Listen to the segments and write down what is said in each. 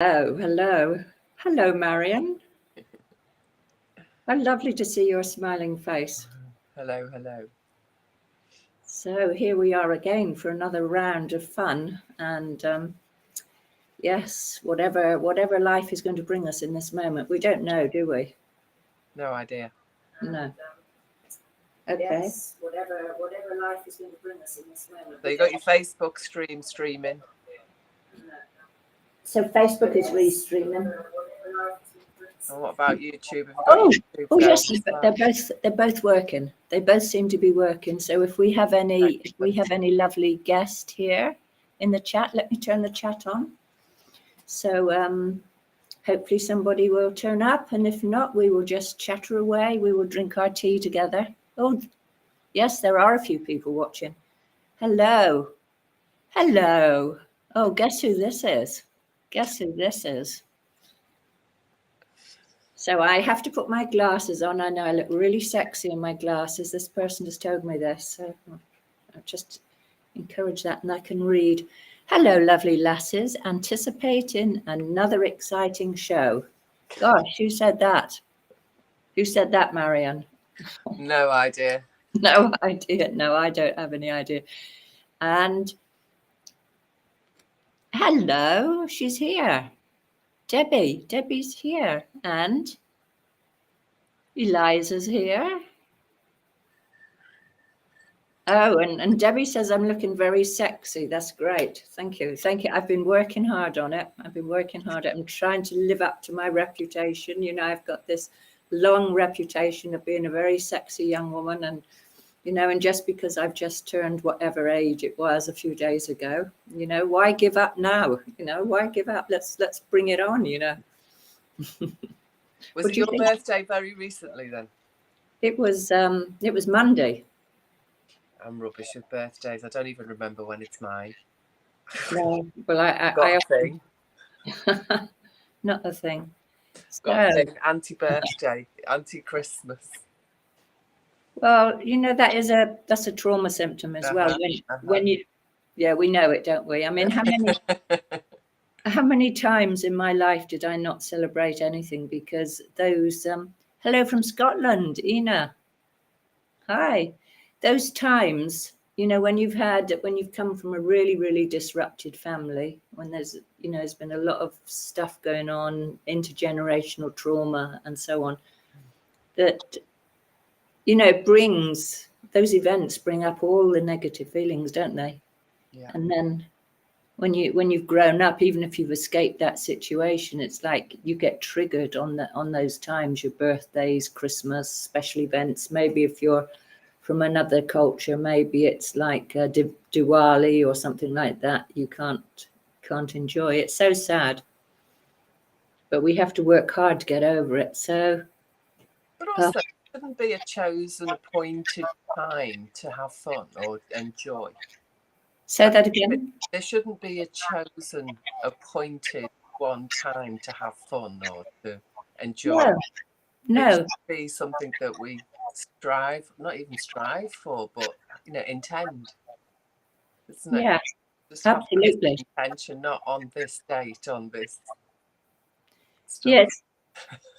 Oh, hello. Hello, Marion. How lovely to see your smiling face. Hello, hello. So here we are again for another round of fun. And yes, whatever life is going to bring us in this moment, we don't know, do we? No idea. No. Okay. Yes, whatever life is going to bring us in this moment. So you got your Facebook streaming. So Facebook is re-streaming. And what about YouTube? Have you got Oh, YouTube oh going yes, as well? they're both working. They both seem to be working. So if we have any lovely guest here in the chat, let me turn the chat on. So hopefully somebody will turn up, and if not, we will just chatter away. We will drink our tea together. Oh, yes, there are a few people watching. Hello, hello. Oh, guess who this is? Guess who this is? So I have to put my glasses on. I know I look really sexy in my glasses. This person has told me this. So I'll just encourage that, and I can read. Hello, lovely lasses. Anticipating another exciting show. Gosh, who said that? Who said that, Marianne? No idea. No idea. No, I don't have any idea. And hello, she's here. Debbie's here. And Eliza's here. Oh, and Debbie says I'm looking very sexy. That's great. Thank you. Thank you. I've been working hard on it. I'm trying to live up to my reputation. You know, I've got this long reputation of being a very sexy young woman. And, you know, and just because I've just turned whatever age it was a few days ago, you know, why give up now? You know, why give up? Let's bring it on, you know. Was it your birthday very recently then? It was Monday. I'm rubbish with birthdays. I don't even remember when it's mine. No, well, I Got a thing. Not a thing. Got a thing. Anti-birthday, anti-Christmas. Well, you know, that's a trauma symptom as well. When you, yeah, we know it, don't we? I mean, how many times in my life did I not celebrate anything because those hello from Scotland, Ina. Hi. Those times, you know, when you've come from a really, really disrupted family, when there's been a lot of stuff going on, intergenerational trauma and so on, that, you know, those events bring up all the negative feelings, don't they? Yeah. And then when you've grown up, even if you've escaped that situation, it's like you get triggered on those times, your birthdays, Christmas, special events. Maybe if you're from another culture, maybe it's like Diwali or something like that. You can't enjoy. It's so sad, but we have to work hard to get over it. So, but also, it shouldn't be a chosen, appointed time to have fun or enjoy. Say that again. There shouldn't be a chosen, appointed one time to have fun or to enjoy. No. It should be something that we not even strive for, but, you know, intend. Isn't it? Yeah, just have absolutely. Intention, not on this date, on this stuff. Yes,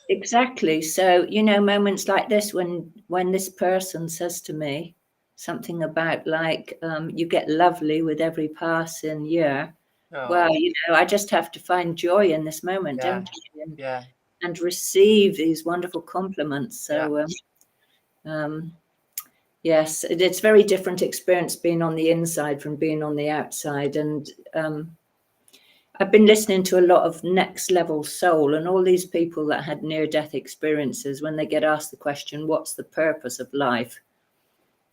exactly. So, you know, moments like this, when this person says to me something about like, you get lovely with every passing year. Oh. Well, you know, I just have to find joy in this moment, Yeah. don't I? Yeah. And receive these wonderful compliments. So, yes, it's very different experience being on the inside from being on the outside. And I've been listening to a lot of Next Level Soul, and all these people that had near-death experiences, when they get asked the question, what's the purpose of life?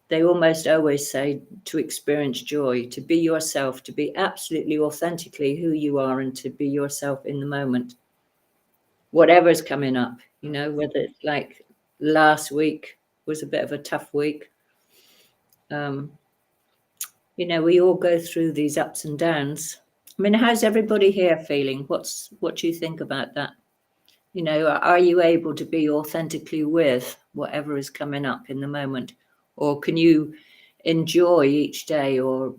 They almost always say to experience joy, to be yourself, to be absolutely authentically who you are, and to be yourself in the moment. Whatever's coming up, you know, whether it's like last week was a bit of a tough week. You know, we all go through these ups and downs. I mean, how's everybody here feeling? What do you think about that? You know, are you able to be authentically with whatever is coming up in the moment? Or can you enjoy each day, or,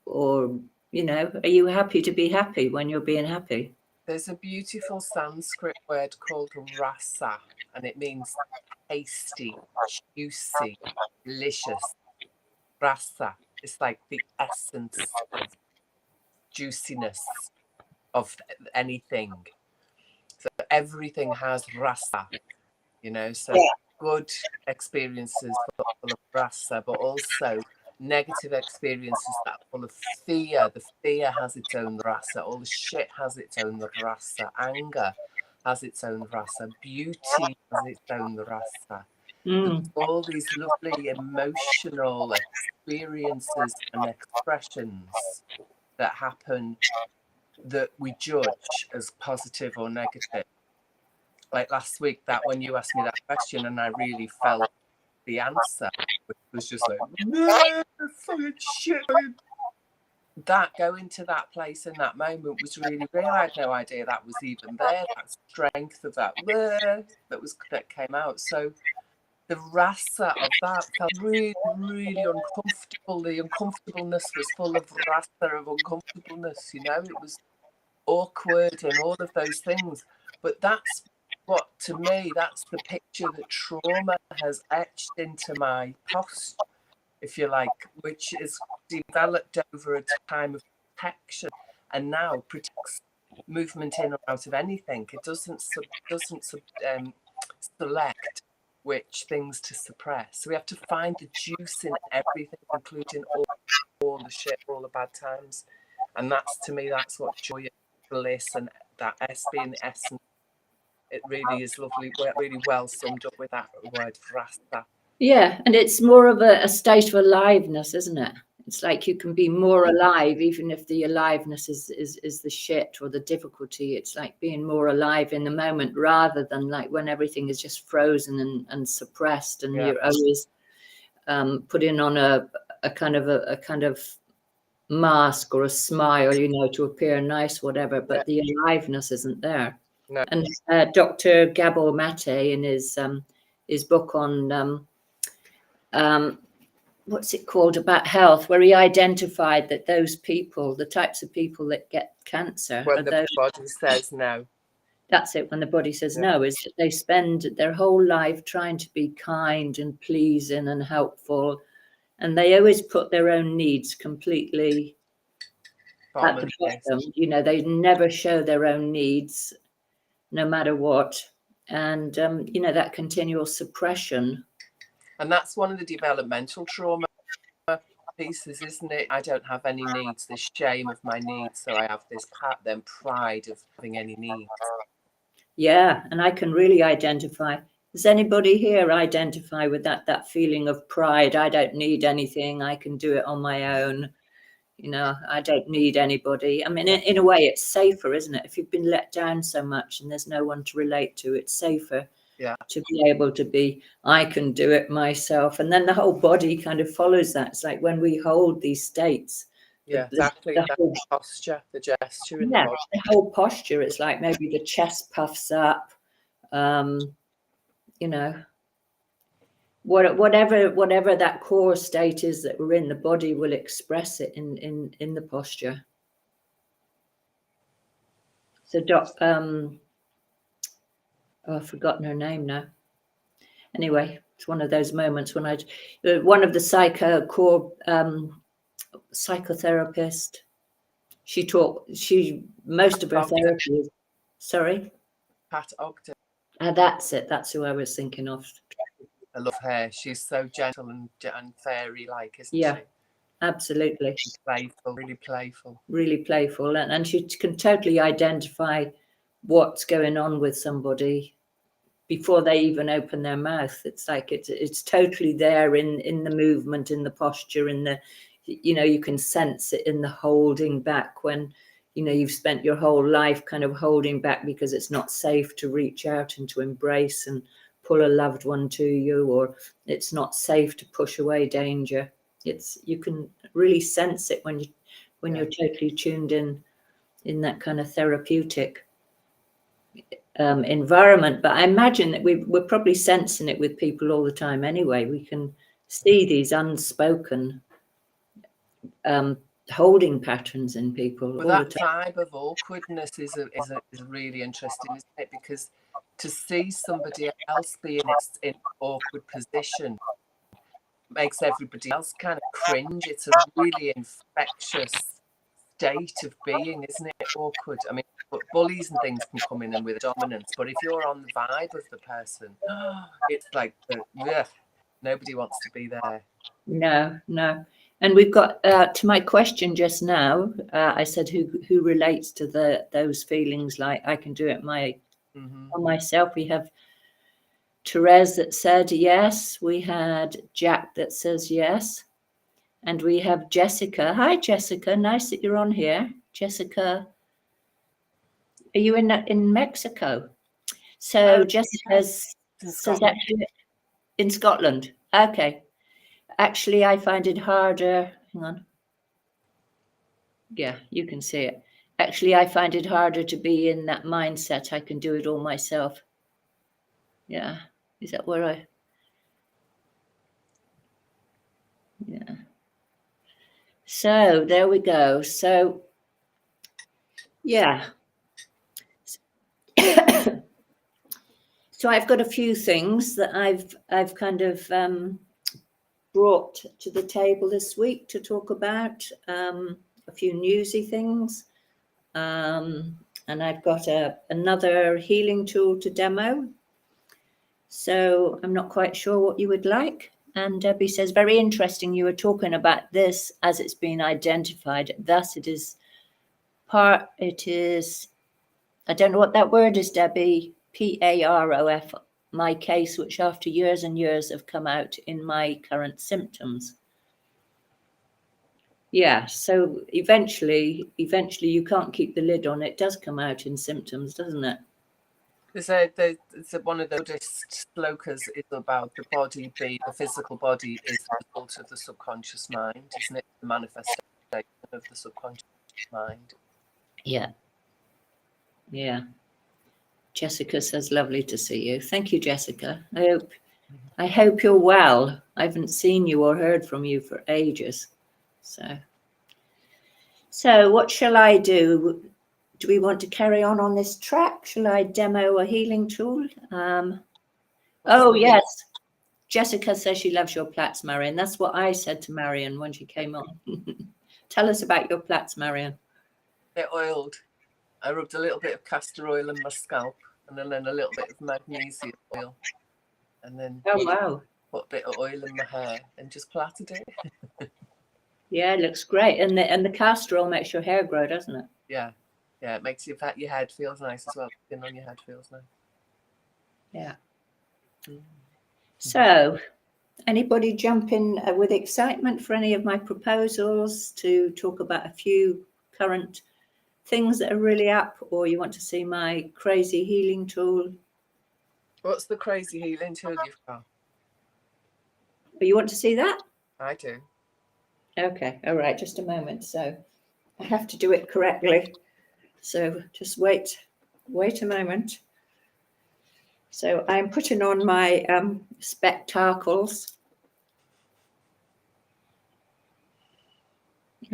you know, are you happy to be happy when you're being happy? There's a beautiful Sanskrit word called rasa, and it means tasty, juicy, delicious. Rasa. It's like the essence of juiciness of anything. So everything has rasa, you know, so good experiences full of rasa, but also negative experiences that are full of fear. The fear has its own rasa. All the shit has its own rasa. Anger has its own rasa. Beauty has its own rasa. All these lovely emotional experiences and expressions that happen that we judge as positive or negative. Like last week, that when you asked me that question and I really felt the answer, which was just like, no, fucking shit. That going to that place in that moment was really real. I had no idea that was even there. That strength of that that came out. So the rasa of that felt really, really uncomfortable. The uncomfortableness was full of rasa of uncomfortableness, you know, it was awkward and all of those things. But that's what, to me, that's the picture that trauma has etched into my posture, if you like, which is developed over a time of protection and now protects movement in or out of anything. It doesn't select which things to suppress. So we have to find the juice in everything, including all the shit, all the bad times. And that's, to me, that's what joy and bliss and that S being the essence. It really is lovely, really well summed up with that word, rasa. Yeah, and it's more of a state of aliveness, isn't it? It's like you can be more alive, even if the aliveness is the shit or the difficulty. It's like being more alive in the moment rather than like when everything is just frozen and suppressed and you're always putting on a kind of mask or a smile, you know, to appear nice, whatever, but the aliveness isn't there. No. And Dr. Gabor Mate in his book on what's it called, about health, where he identified that those people, the types of people that get cancer, when the body says no. That's it. When the body says no, is that they spend their whole life trying to be kind and pleasing and helpful, and they always put their own needs completely at the bottom. You know, they never show their own needs, no matter what, and you know, that continual suppression. And that's one of the developmental trauma pieces, isn't it? I don't have any needs, this shame of my needs, so I have this then pride of having any needs. Yeah, and I can really identify. Does anybody here identify with that feeling of pride? I don't need anything. I can do it on my own. You know, I don't need anybody. I mean, in a way, it's safer, isn't it? If you've been let down so much and there's no one to relate to, it's safer to be able to be, I can do it myself. And then the whole body kind of follows that. It's like when we hold these states. Yeah, exactly. The whole posture, the gesture in the body. The whole posture. It's like maybe the chest puffs up, you know, whatever that core state is that we're in, the body will express it in the posture. So I've forgotten her name now. Anyway, it's one of those moments when one of the psychotherapist, most of her therapy is, sorry? Pat Ogden. That's it. That's who I was thinking of. I love her. She's so gentle and fairy-like, isn't she? Yeah, absolutely. Playful, really playful. Really playful. And she can totally identify what's going on with somebody before they even open their mouth. It's like it's totally there in the movement, in the posture, in the, you know, you can sense it in the holding back when, you know, you've spent your whole life kind of holding back because it's not safe to reach out and to embrace and pull a loved one to you, or it's not safe to push away danger. You can really sense it when you're totally tuned in that kind of therapeutic environment. But I imagine that we're probably sensing it with people all the time anyway. We can see these unspoken holding patterns in people But all the that time. vibe of awkwardness is really interesting, isn't it? Because to see somebody else be in an awkward position makes everybody else kind of cringe. It's a really infectious state of being, isn't it? Awkward. I mean, bullies and things can come in and with dominance, but if you're on the vibe of the person, it's like nobody wants to be there. No. And we've got to my question just now. I said who relates to those feelings like I can do it on myself. We have Therese that said yes. We had Jack that says yes. And we have Jessica. Hi, Jessica. Nice that you're on here. Jessica, are you in Mexico? So Jessica says actually in Scotland. Okay. Actually, I find it harder. Hang on. Yeah, you can see it. Actually, I find it harder to be in that mindset. I can do it all myself. Yeah. Is that where I... Yeah. So there we go. So, yeah. So I've got a few things that I've kind of brought to the table this week to talk about, a few newsy things. And I've got another healing tool to demo. So I'm not quite sure what you would like. And Debbie says, very interesting. You were talking about this as it's been identified. Thus it is, I don't know what that word is, Debbie, PAROF, my case, which after years and years have come out in my current symptoms. Yeah, so eventually you can't keep the lid on. It does come out in symptoms, doesn't it? There's one of the Buddhist slokas is about the physical body is the result of the subconscious mind, isn't it? The manifestation of the subconscious mind. Yeah. Jessica says, lovely to see you. Thank you, Jessica. I hope you're well. I haven't seen you or heard from you for ages. So what shall I do? Do we want to carry on this track? Shall I demo a healing tool? Oh, yes. Jessica says she loves your plaits, Marion. That's what I said to Marion when she came on. Tell us about your plaits, Marion. They're oiled. I rubbed a little bit of castor oil in my scalp and then a little bit of magnesium oil. And then put a bit of oil in my hair and just plaited it. Yeah, it looks great. And the castor oil makes your hair grow, doesn't it? Yeah, it makes your head feels nice as well. Skin on your head feels nice. Yeah. So, anybody jump in with excitement for any of my proposals to talk about a few current things that are really up, or you want to see my crazy healing tool? What's the crazy healing tool you've got? Oh, you want to see that? I do. Okay, all right, just a moment. So I have to do it correctly. So just wait a moment. So I'm putting on my spectacles.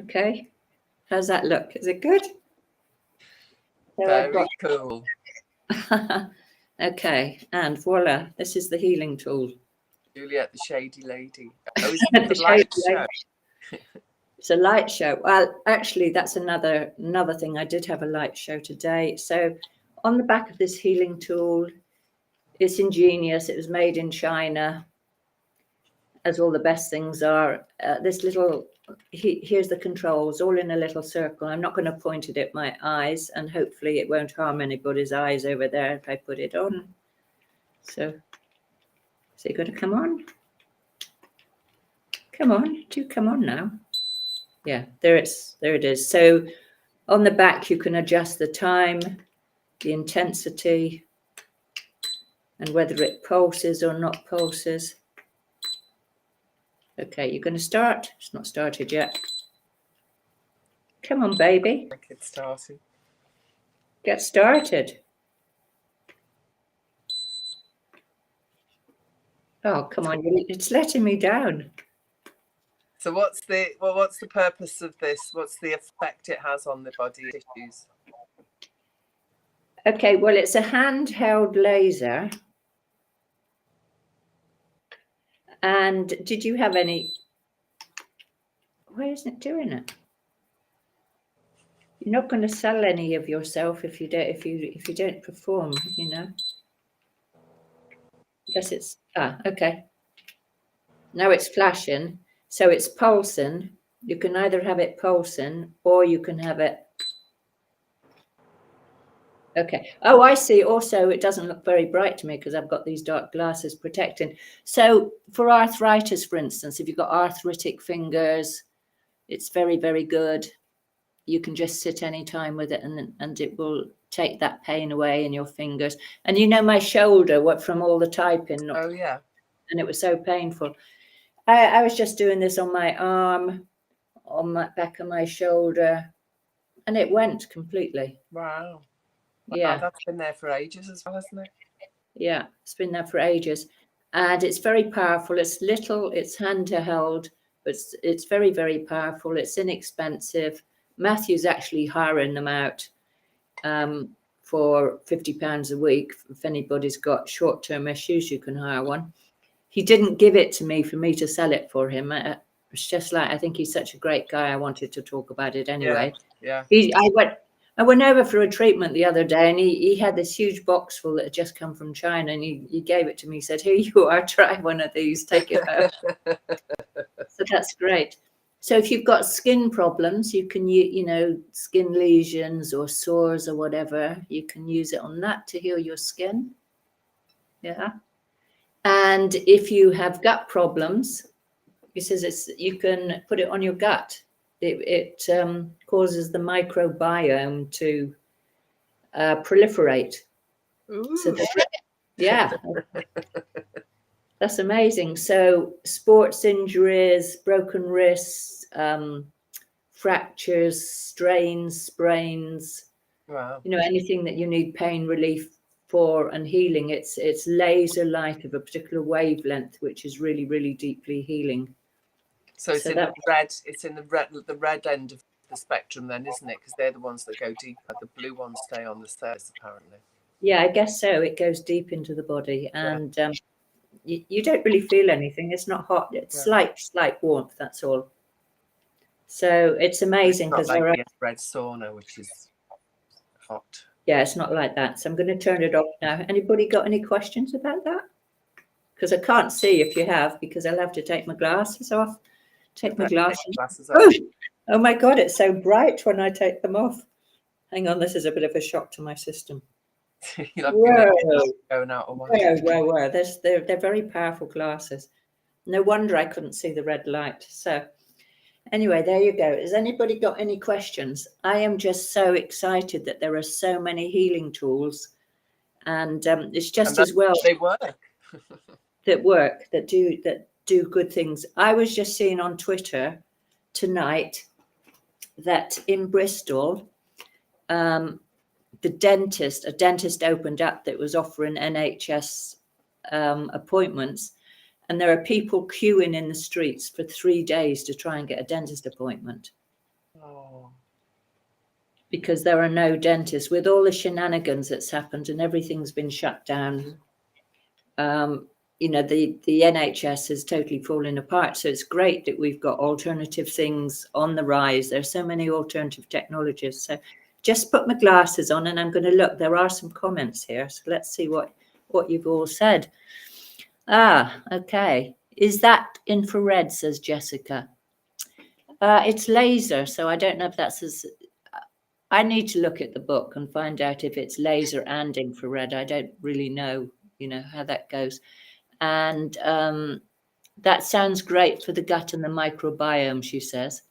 Okay, how's that look? Is it good? So Very cool. Okay, and voila, this is the healing tool. Juliet, the shady lady. Oh, is it the light show? It's a light show. Well, actually, that's another thing. I did have a light show today. So on the back of this healing tool, it's ingenious. It was made in China, as all the best things are. This little, here's the controls, all in a little circle. I'm not going to point it at my eyes, and hopefully it won't harm anybody's eyes over there if I put it on. So, is it going to come on? Come on, do come on now. Yeah, there it is. So on the back, you can adjust the time, the intensity, and whether it pulses or not pulses. Okay, you're going to start. It's not started yet. Come on, baby. Get started. Get started. Oh, come on. It's letting me down. So what's the purpose of this? What's the effect it has on the body tissues? Okay, well, it's a handheld laser. And did you have any? Why isn't it doing it? You're not going to sell any of yourself if you don't perform, you know. Guess it's okay. Now it's flashing, so it's pulsing. You can either have it pulsing or you can have it. Okay. Oh, I see. Also, it doesn't look very bright to me because I've got these dark glasses protecting. So for arthritis, for instance, if you've got arthritic fingers, it's very, very good. You can just sit anytime with it and it will take that pain away in your fingers. And you know, my shoulder, what from all the typing. Oh, yeah. And it was so painful. I was just doing this on my arm, on my back of my shoulder, and it went completely. Wow. Yeah. That's been there for ages as well, hasn't it? Yeah, it's been there for ages. And it's very powerful. It's little, it's handheld, but it's very, very powerful. It's inexpensive. Matthew's actually hiring them out for £50 a week. If anybody's got short-term issues, you can hire one. He didn't give it to me for me to sell it for him. It's just like, I think he's such a great guy. I wanted to talk about it anyway. Yeah. I went over for a treatment the other day, and he had this huge box full that had just come from China, and he gave it to me. He said, "Here you are, try one of these, take it home." So that's great. So if you've got skin problems, you can, skin lesions or sores or whatever, you can use it on that to heal your skin. Yeah. And if you have gut problems, he says you can put it on your gut. It causes the microbiome to proliferate. Ooh. So yeah, that's amazing. So sports injuries, broken wrists, fractures, strains, sprains, wow. Anything that you need pain relief for and healing, it's laser light of a particular wavelength, which is really, really deeply healing. So it's in the red. It's in the red end of the spectrum, then, isn't it? Because they're the ones that go deeper. The blue ones stay on the surface, apparently. Yeah, I guess so. It goes deep into the body, and you don't really feel anything. It's not hot. It's slight warmth. That's all. So it's amazing because like the red sauna, which is hot. Yeah, it's not like that. So I'm going to turn it off now. Anybody got any questions about that? Because I can't see if you have, because I'll have to take my glasses off. Take my glasses off. Oh my God, it's so bright when I take them off. Hang on, this is a bit of a shock to my system. Going out of whoa. They're very powerful glasses. No wonder I couldn't see the red light. So anyway, there you go. Has anybody got any questions? I am just so excited that there are so many healing tools, and it's just as well they work. that do good things. I was just seeing on Twitter tonight that in Bristol, a dentist opened up that was offering NHS appointments, and there are people queuing in the streets for 3 days to try and get a dentist appointment. Oh. Because there are no dentists with all the shenanigans that's happened and everything's been shut down. The NHS is totally falling apart. So it's great that we've got alternative things on the rise. There's so many alternative technologies. So just put my glasses on and I'm going to look. There are some comments here. So let's see what you've all said. Okay. Is that infrared, says Jessica. It's laser. So I don't know if that's I need to look at the book and find out if it's laser and infrared. I don't really know, how that goes. And that sounds great for the gut and the microbiome, she says.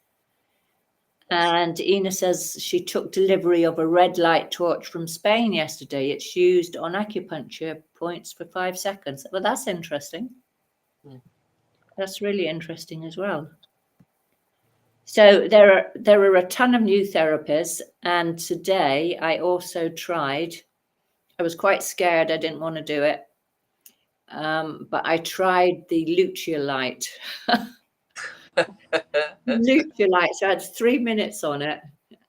And Ina says she took delivery of a red light torch from Spain yesterday. It's used on acupuncture points for 5 seconds. Well, that's interesting. That's really interesting as well. So there are a ton of new therapies. And today I also tried. I was quite scared. I didn't want to do it. But I tried the Lucia light. Lucha lights. I had 3 minutes on it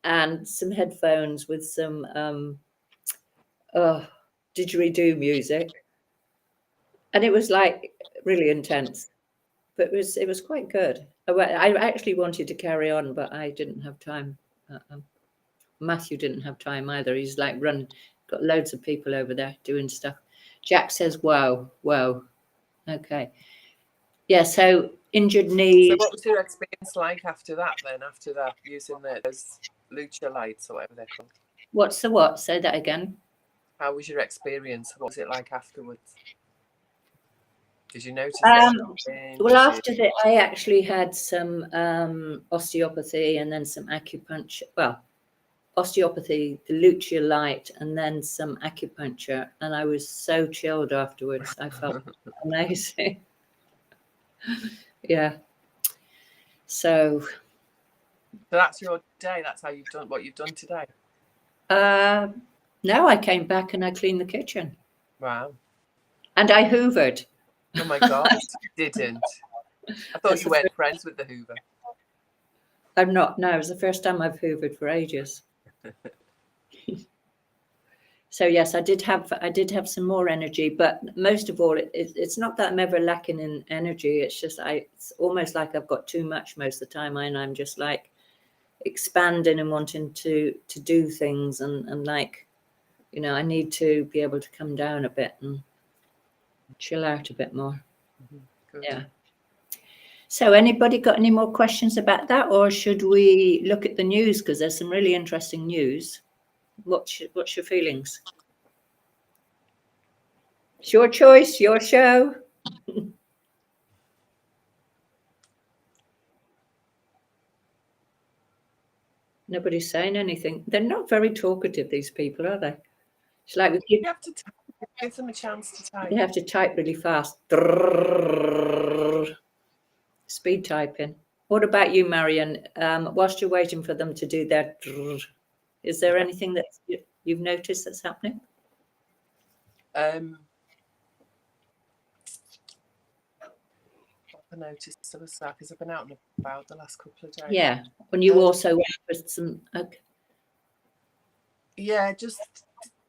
and some headphones with some didgeridoo music, and it was like really intense, but it was quite good. I actually wanted to carry on, but I didn't have time. Matthew didn't have time either. He's like got loads of people over there doing stuff. Jack says, "Wow, wow." Okay, yeah. So injured knees. So what was your experience like after that then? After that, using those lucha lights or whatever they're called? What's the what? Say that again. How was your experience? What was it like afterwards? Did you notice anything? Well, after that, I actually had some osteopathy and then some acupuncture. Well, osteopathy, the lucha light, and then some acupuncture. And I was so chilled afterwards. I felt amazing. Yeah. So that's your day. That's how you've done what you've done today. No, I came back and I cleaned the kitchen. Wow. And I hoovered. Oh my God, you didn't. I thought you weren't friends with the Hoover. I'm not. No, it was the first time I've hoovered for ages. So yes, I did have some more energy, but most of all, it's not that I'm ever lacking in energy. It's just it's almost like I've got too much most of the time, and I'm just like expanding and wanting to do things, and like, you know, I need to be able to come down a bit and chill out a bit more. Good. Yeah. So anybody got any more questions about that, or should we look at the news, because there's some really interesting news? What's your feelings? It's your choice, your show. Nobody's saying anything. They're not very talkative, these people, are they? It's like you have to give them a chance to type. They have to type really fast. Speed typing. What about you, Marion? Whilst you're waiting for them to do their, is there anything that you've noticed that's happening? I noticed some of that because I've been out and about the last couple of days. Yeah, when you also went for some. Okay. Yeah, just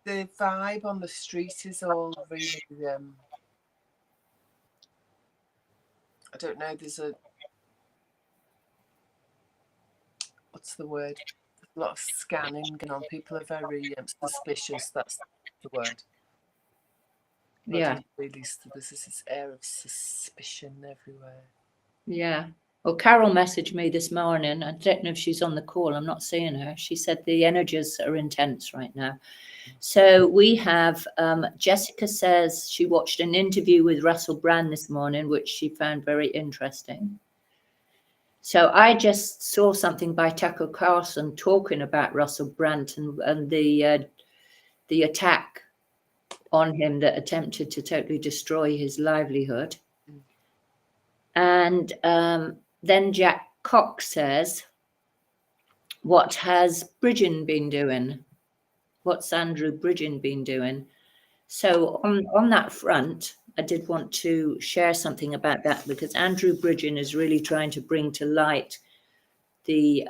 the vibe on the street is all really. I don't know. There's what's the word? There's a lot of scanning going on. People are very suspicious. That's the word. Yeah. Really, there's this air of suspicion everywhere. Yeah. Well, Carol messaged me this morning. I don't know if she's on the call. I'm not seeing her. She said the energies are intense right now. So we have Jessica says she watched an interview with Russell Brand this morning, which she found very interesting. So I just saw something by Tucker Carlson talking about Russell Brand and the attack on him that attempted to totally destroy his livelihood. And then Jack Cox says, what has Bridgen been doing? What's Andrew Bridgen been doing? So on that front, I did want to share something about that, because Andrew Bridgen is really trying to bring to light the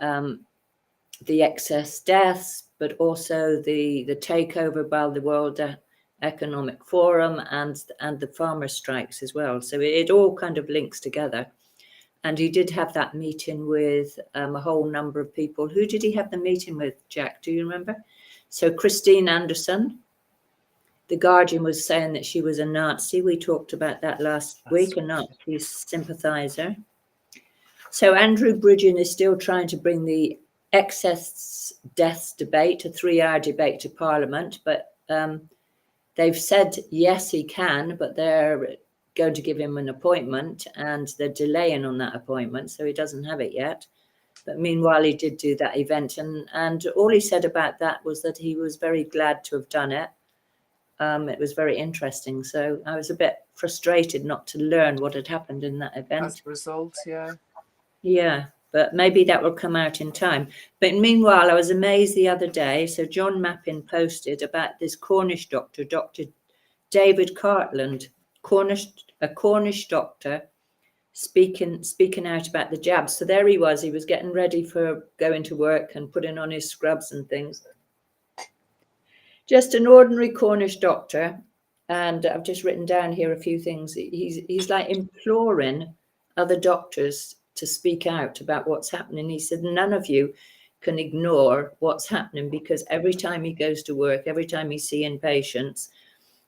excess deaths, but also the takeover by the World Economic Forum and the farmer strikes as well. So it all kind of links together. And he did have that meeting with a whole number of people. Who did he have the meeting with, Jack? Do you remember? So Christine Anderson. The Guardian was saying that she was a Nazi. We talked about that last week, a Nazi sympathizer. So Andrew Bridgen is still trying to bring the excess deaths debate, a 3-hour debate, to Parliament. But they've said, yes, he can, but they're going to give him an appointment, and they're delaying on that appointment, so he doesn't have it yet. But meanwhile, he did do that event, and all he said about that was that he was very glad to have done it. It was very interesting. So I was a bit frustrated not to learn what had happened in that event. As a result, yeah. Yeah, but maybe that will come out in time. But meanwhile, I was amazed the other day. So John Mappin posted about this Cornish doctor, Dr. David Cartland, a Cornish doctor, speaking out about the jabs. So there he was getting ready for going to work and putting on his scrubs and things. Just an ordinary Cornish doctor. And I've just written down here a few things. He's like imploring other doctors to speak out about what's happening. He said, none of you can ignore what's happening, because every time he goes to work, every time he's seeing patients,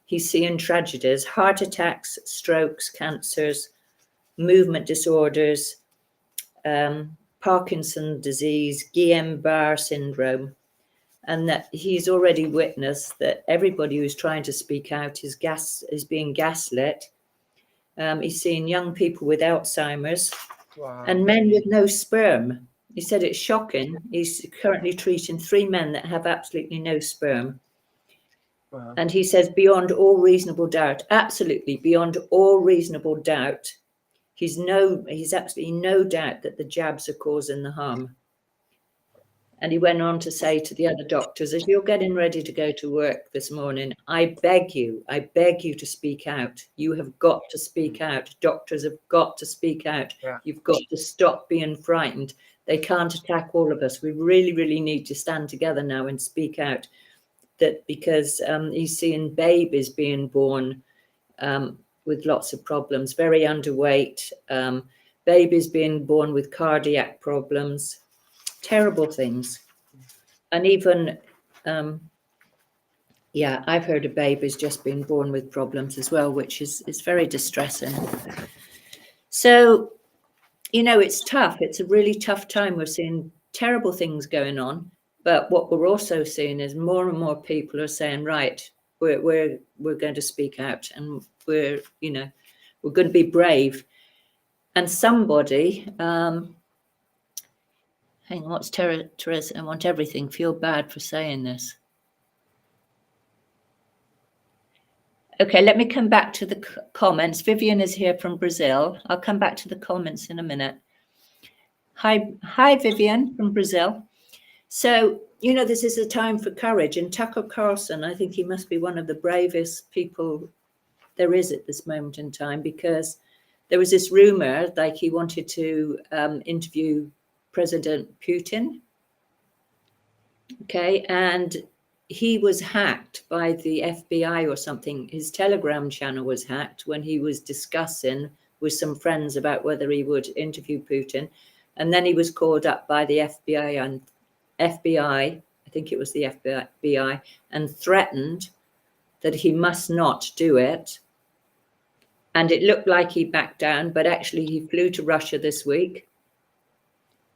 he's seeing tragedies, heart attacks, strokes, cancers, movement disorders, Parkinson's disease, Guillain-Barre syndrome, and that he's already witnessed that everybody who's trying to speak out is being gaslit. He's seeing young people with Alzheimer's. Wow. And men with no sperm. He said it's shocking. He's currently treating 3 men that have absolutely no sperm. Wow. And he says, beyond all reasonable doubt, absolutely beyond all reasonable doubt, he's absolutely no doubt that the jabs are causing the harm. And he went on to say to the other doctors, as you're getting ready to go to work this morning, I beg you to speak out. You have got to speak out. Doctors have got to speak out. Yeah. You've got to stop being frightened. They can't attack all of us. We really, really need to stand together now and speak out. That because he's seeing babies being born with lots of problems, very underweight, babies being born with cardiac problems, terrible things. And even, I've heard of babies just being born with problems as well, which is very distressing. So, it's tough. It's a really tough time. We're seeing terrible things going on. But what we're also seeing is more and more people are saying, right, we're going to speak out, and we're going to be brave. And somebody, hang on, what's Teresa? I want everything. Feel bad for saying this. Okay, let me come back to the comments. Vivian is here from Brazil. I'll come back to the comments in a minute. Hi, Vivian from Brazil. So, this is a time for courage. And Tucker Carlson, I think he must be one of the bravest people there is at this moment in time, because there was this rumor, like he wanted to interview President Putin. Okay, and he was hacked by the FBI or something. His Telegram channel was hacked when he was discussing with some friends about whether he would interview Putin. And then he was called up by the FBI, I think it was the FBI, and threatened that he must not do it. And it looked like he backed down, but actually he flew to Russia this week,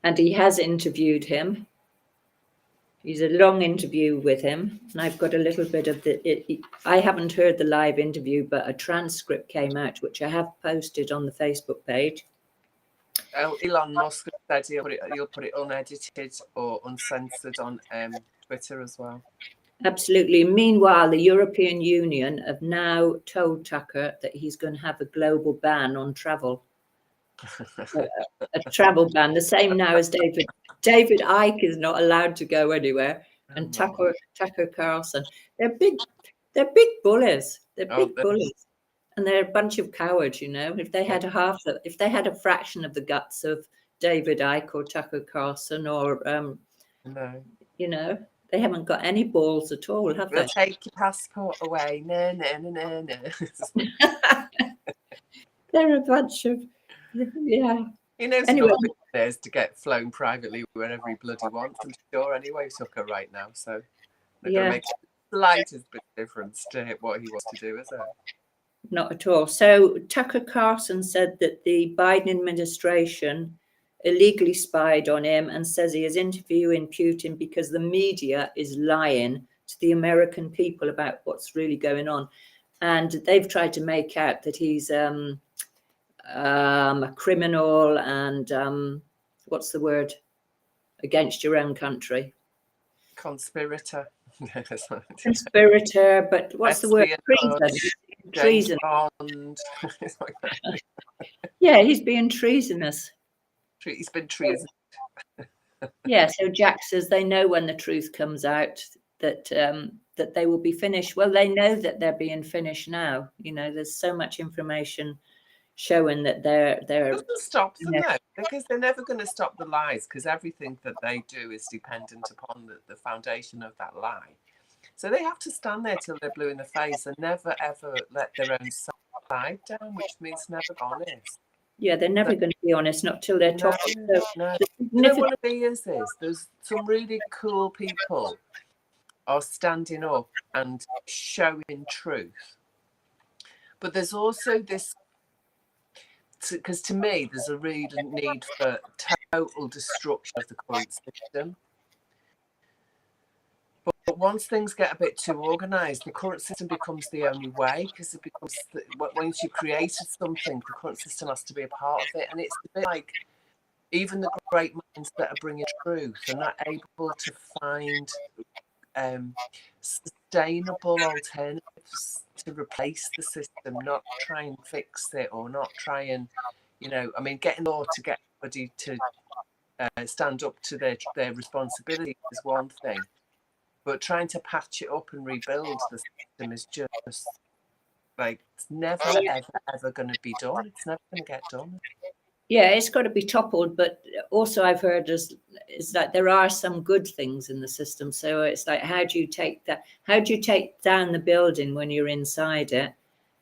and he has interviewed him. He's a long interview with him, and I've got a little bit of I haven't heard the live interview, but a transcript came out, which I have posted on the Facebook page. Elon Musk said he'll put it unedited or uncensored on Twitter as well. Absolutely. Meanwhile, the European Union have now told Tucker that he's going to have a global ban on travel. a travel ban, the same now as David Icke is not allowed to go anywhere, and Tucker Carlson. They're big bullies. They're big bullies, and they're a bunch of cowards. If they had a fraction of the guts of David Icke or Tucker Carlson, or they haven't got any balls at all, have they? They'll take your passport away. No. They're a bunch of, yeah. He knows anyway, enough business to get flown privately wherever he bloody wants, I'm sure, anyway, Tucker, right now. So they're going to make the slightest bit of difference to what he wants to do, is it? Not at all. So Tucker Carlson said that the Biden administration illegally spied on him, and says he is interviewing Putin because the media is lying to the American people about what's really going on. And they've tried to make out that he's a criminal and what's the word? Against your own country. Conspirator. Conspirator, but what's the word? Treason. Yeah, he's being treasonous. He's been treasonous. Yeah, so Jack says they know when the truth comes out that that they will be finished. Well, they know that they're being finished now. There's so much information showing that they're It doesn't stop them, you know, though, because they're never going to stop the lies, because everything that they do is dependent upon the foundation of that lie. So they have to stand there till they're blue in the face and never, ever let their own side down, which means never honest. yeah, they're never So, going to be honest, not till they're no, toppled. So no. the You know, one significant, of the is there's some really cool people are standing up and showing truth. But there's also this, because to me, there's a real need for total destruction of the current system. But once things get a bit too organised, the current system becomes the only way, because it becomes, once you've created something, the current system has to be a part of it. And it's a bit like even the great minds that are bringing truth are not able to find sustainable alternatives to replace the system, not try and fix it, or not try and, I mean, getting law to get everybody to stand up to their responsibility is one thing, but trying to patch it up and rebuild the system is just like, it's never, ever going to be done. It's never going to get done. yeah, it's got to be toppled. But also I've heard is that there are some good things in the system. So it's like, how do you take down the building when you're inside it?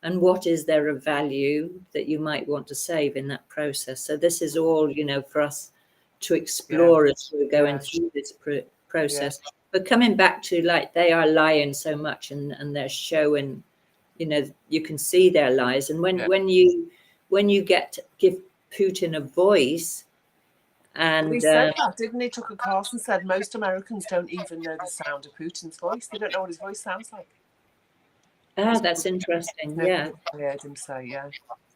And what is there of value that you might want to save in that process? So this is all, for us to explore as we're going through this process. Yeah. But coming back to, like, they are lying so much and they're showing, you can see their lies. And when you give Putin a voice, and he said that, didn't he? Tucker Carlson said most Americans don't even know the sound of Putin's voice. They don't know what his voice sounds like. That's interesting. Yeah, I heard him say,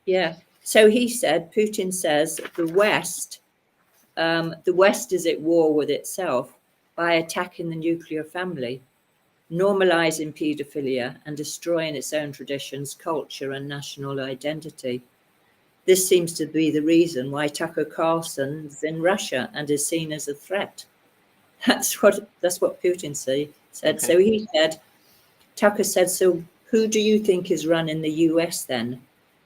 yeah. So he said, Putin says the West is at war with itself by attacking the nuclear family, normalizing paedophilia, and destroying its own traditions, culture, and national identity. This seems to be the reason why Tucker Carlson's in Russia and is seen as a threat. That's what Putin said. Okay. So he said, Tucker said, so who do you think is running the US then?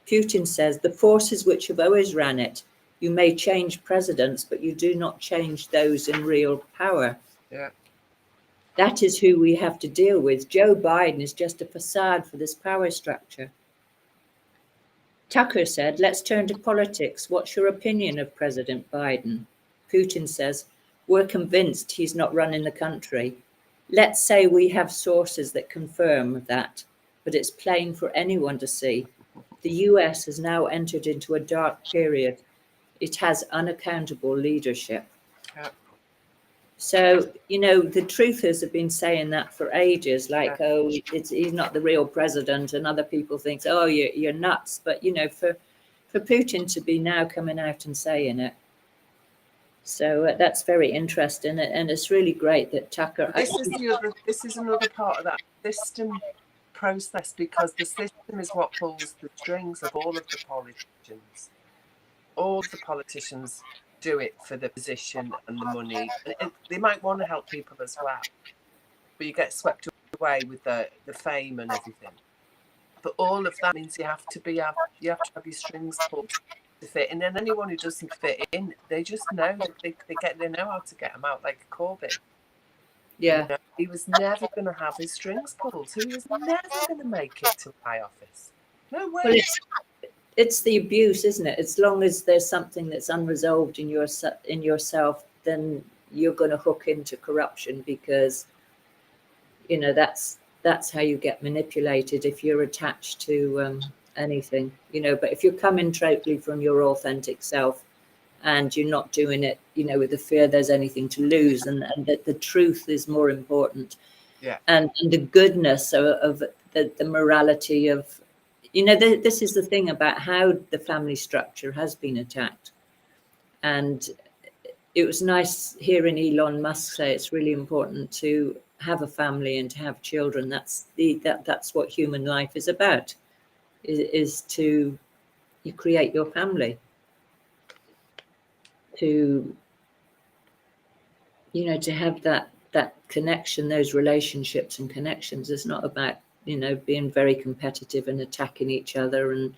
Putin says, the forces which have always ran it. You may change presidents, but you do not change those in real power. Yeah. That is who we have to deal with. Joe Biden is just a facade for this power structure. Tucker said, let's turn to politics. What's your opinion of President Biden? Putin says, we're convinced he's not running the country. Let's say we have sources that confirm that, but it's plain for anyone to see. The US has now entered into a dark period. It has unaccountable leadership. Yeah. So, the truthers have been saying that for ages, like, he's not the real president, and other people think, oh, you're nuts. But, for Putin to be now coming out and saying it. So that's very interesting. And it's really great that Tucker... This is another part of that system process, because the system is what pulls the strings of all of the politicians. All the politicians do it for the position and the money. And they might want to help people as well, but you get swept away with the fame and everything. But all of that means you have to have your strings pulled to fit. And then anyone who doesn't fit in, they just know they know how to get them out, like Corbyn. Yeah. He was never going to have his strings pulled. He was never going to make it to high office. No way. Well, it's the abuse, isn't it? As long as there's something that's unresolved in yourself, then you're going to hook into corruption, because that's how you get manipulated, if you're attached to anything. But if you're coming totally from your authentic self, and you're not doing it with the fear there's anything to lose, and that the truth is more important, and the goodness of the morality of, this is the thing about how the family structure has been attacked. And it was nice hearing Elon Musk say it's really important to have a family and to have children. That's what human life is about, is to create your family, to have that connection, those relationships and connections. It's not about being very competitive and attacking each other, and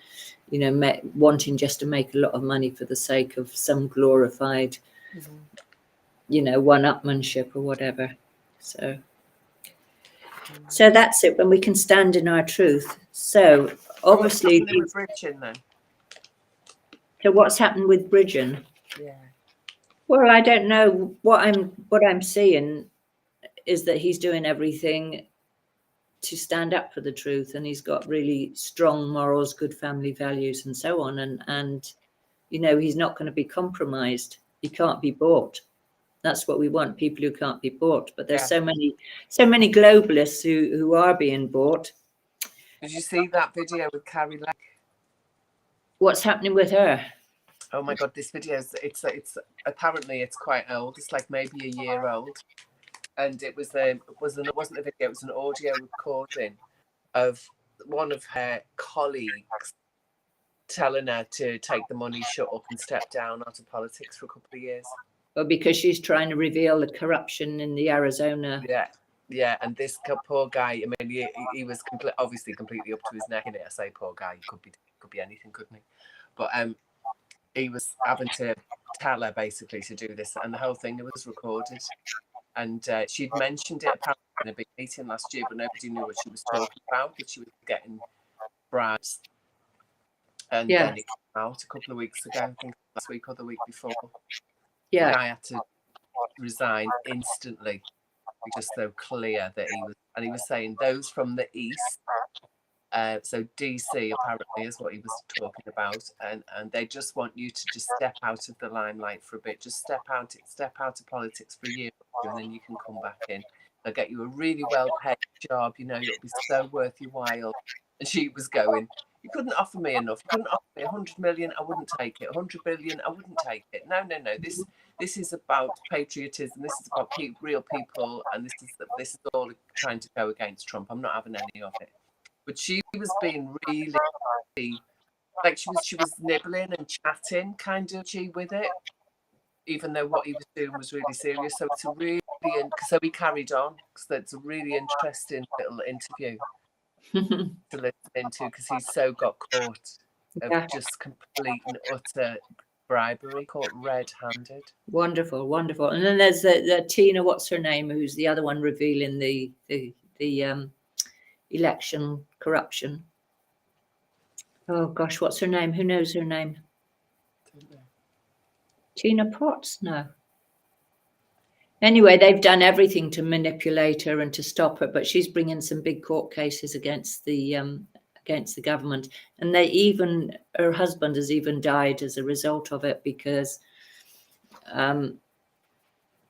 wanting just to make a lot of money for the sake of some glorified one-upmanship or whatever. So that's it, when we can stand in our truth. So obviously, what's happening with Bridgen then? So what's happened with Bridgen? Yeah. Well, I don't know. What I'm seeing is that he's doing everything to stand up for the truth, and he's got really strong morals, good family values, and so on. And he's not going to be compromised. He can't be bought. That's what we want, people who can't be bought. But there's so many globalists who are being bought. Did you see that video with Carrie Lake? What's happening with her? Oh my God, this video it's apparently it's quite old. It's like maybe a year old, and it wasn't a video. It was an audio recording of one of her colleagues telling her to take the money, shut up, and step down out of politics for a couple of years. Well, because she's trying to reveal the corruption in the Arizona. Yeah, and this poor guy. I mean, he was obviously completely up to his neck in it. I say poor guy. He could be anything, couldn't he? But he was having to tell her basically to do this, and the whole thing was recorded. And she'd mentioned it apparently in a big meeting last year, but nobody knew what she was talking about. That she was getting bribes, and then it came out a couple of weeks ago. I think last week or the week before. Yeah, the guy had to resign instantly. Just so clear that he was saying those from the east. So DC apparently is what he was talking about, and they just want you to just step out of the limelight for a bit, just step out of politics for a year, and then you can come back in. They'll get you a really well-paid job, it'll be so worth your while. And she was going, you couldn't offer me enough. You couldn't offer me 100 million. I wouldn't take it. 100 billion. I wouldn't take it. No. This is about patriotism. This is about real people, and this is all trying to go against Trump. I'm not having any of it. But she was being really, like she was nibbling and chatting, kind of with it, even though what he was doing was really serious. So it's a really, so he carried on. So it's a really interesting little interview to listen into, because he's so got caught of just complete and utter bribery, caught red-handed. Wonderful. And then there's the Tina, what's her name, who's the other one revealing the election corruption. Oh gosh, what's her name? Who knows her name? Tina Potts? No. Anyway, they've done everything to manipulate her and to stop her, but she's bringing some big court cases against the government, and her husband has even died as a result of it, because